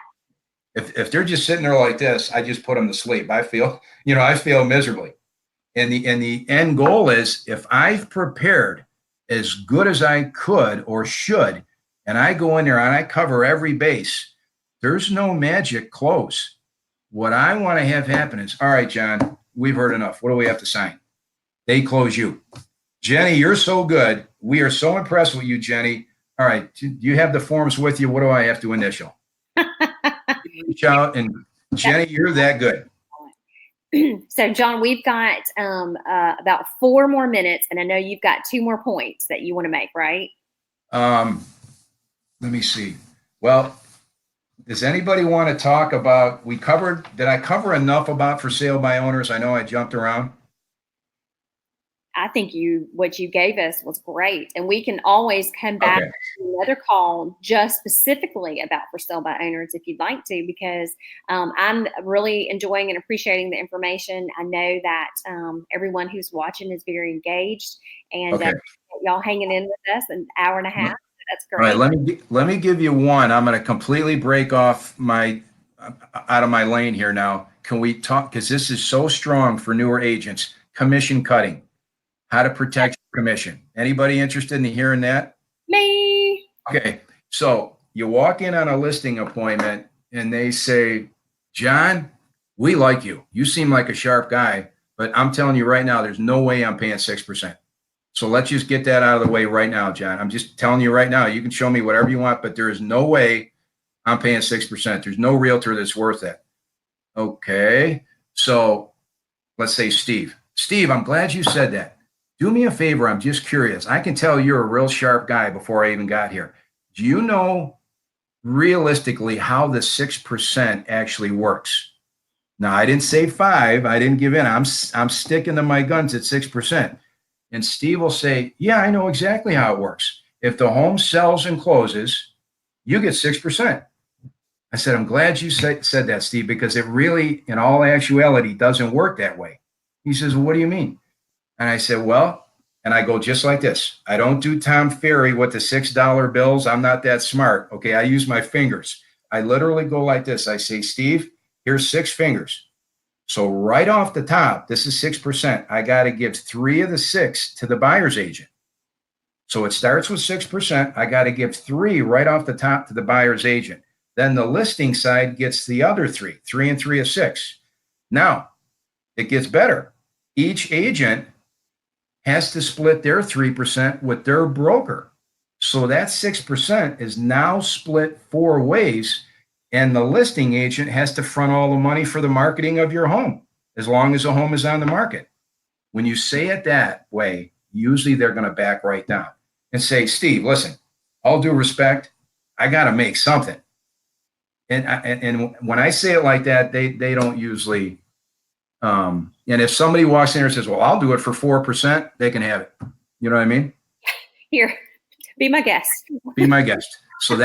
If they're just sitting there like this, I just put them to sleep. I feel miserably. And the end goal is if I've prepared as good as I could or should, and I go in there and I cover every base, there's no magic close. What I want to have happen is, all right, John, we've heard enough. What do we have to sign? They close you. Genny, you're so good. We are so impressed with you, Genny. All right, do you have the forms with you? What do I have to initial? Reach out, and Genny, you're that good. So, John, we've got about 4 more minutes, and I know you've got 2 more points that you want to make, right? Let me see. Well, does anybody want to talk about, did I cover enough about for sale by owners? I know I jumped around. I think what you gave us was great, and we can always come back to another call just specifically about for sale by owners if you'd like to, because I'm really enjoying and appreciating the information. I know that everyone who's watching is very engaged, and y'all hanging in with us an hour and a half. That's great. All right, let me give you one. I'm going to completely break off out of my lane here now. Can we talk, because this is so strong for newer agents, commission cutting. How to protect your commission. Anybody interested in hearing that? Me. Okay. So you walk in on a listing appointment and they say, John, we like you. You seem like a sharp guy, but I'm telling you right now, there's no way I'm paying 6%. So let's just get that out of the way right now, John. I'm just telling you right now, you can show me whatever you want, but there is no way I'm paying 6%. There's no realtor that's worth that. Okay. So let's say Steve. Steve, I'm glad you said that. Do me a favor. I'm just curious. I can tell you're a real sharp guy before I even got here. Do you know realistically how the 6% actually works? Now, I didn't say 5. I didn't give in. I'm sticking to my guns at 6%. And Steve will say, yeah, I know exactly how it works. If the home sells and closes, you get 6%. I said, I'm glad you said that, Steve, because it really, in all actuality, doesn't work that way. He says, well, what do you mean? And I said, well, and I go just like this. I don't do Tom Ferry with the $6 bills. I'm not that smart. Okay. I use my fingers. I literally go like this. I say, Steve, here's 6 fingers. So right off the top, this is 6%. I got to give 3 of the 6 to the buyer's agent. So it starts with 6%. I got to give 3 right off the top to the buyer's agent. Then the listing side gets the other 3 and 3 of 6. Now it gets better. Each agent has to split their 3% with their broker. So that 6% is now split 4 ways, and the listing agent has to front all the money for the marketing of your home as long as the home is on the market. When you say it that way, usually they're going to back right down and say, Steve, listen, all due respect, I got to make something. And when I say it like that, they don't usually. And if somebody walks in here and says, well, I'll do it for 4%, they can have it. You know what I mean? Here, be my guest. Be my guest. So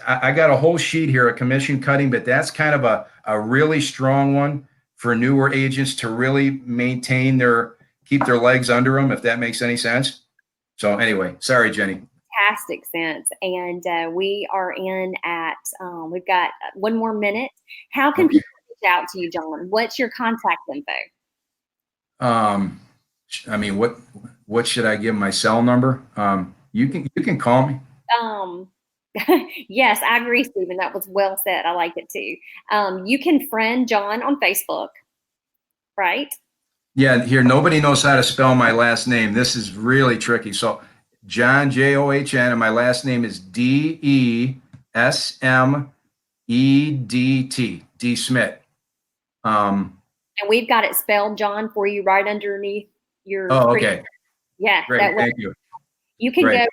I got a whole sheet here of commission cutting, but that's kind of a really strong one for newer agents to really keep their legs under them, if that makes any sense. So anyway, sorry, Genny. Fantastic sense. And we are in at, we've got 1 more minute. How can people reach out to you, John? What's your contact info? I mean, what should I give my cell number? You can call me. Yes, I agree, Stephen. That was well said. I like it too. You can friend John on Facebook, right? Yeah, here, nobody knows how to spell my last name. This is really tricky. So John, John, and my last name is DeSmedt, DeSmedt. And we've got it spelled, John, for you right underneath your. Oh, okay. Yeah, Great. that way. Thank you. You can Great. go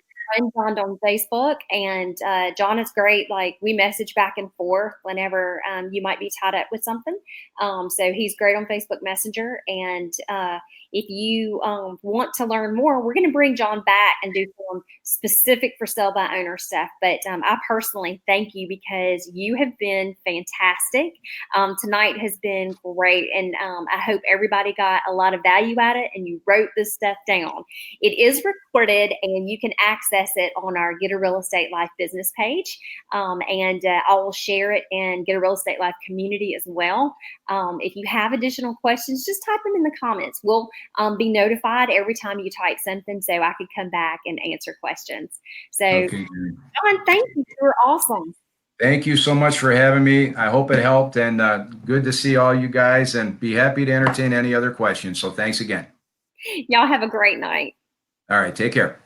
find John on Facebook, and John is great. Like, we message back and forth whenever you might be tied up with something. So he's great on Facebook Messenger. And if you want to learn more, we're going to bring John back and do some specific for sale by owner stuff. But I personally thank you because you have been fantastic. Tonight has been great, and I hope everybody got a lot of value out of it, and you wrote this stuff down. It is recorded, and you can access it on our Get a Real Estate Life business page. And I will share it in Get a Real Estate Life community as well. If you have additional questions, just type them in the comments. We'll be notified every time you type something, so I could come back and answer questions. So, Okay. John, thank you. You were awesome. Thank you so much for having me. I hope it helped, and good to see all you guys, and be happy to entertain any other questions. So thanks again. Y'all have a great night. All right. Take care.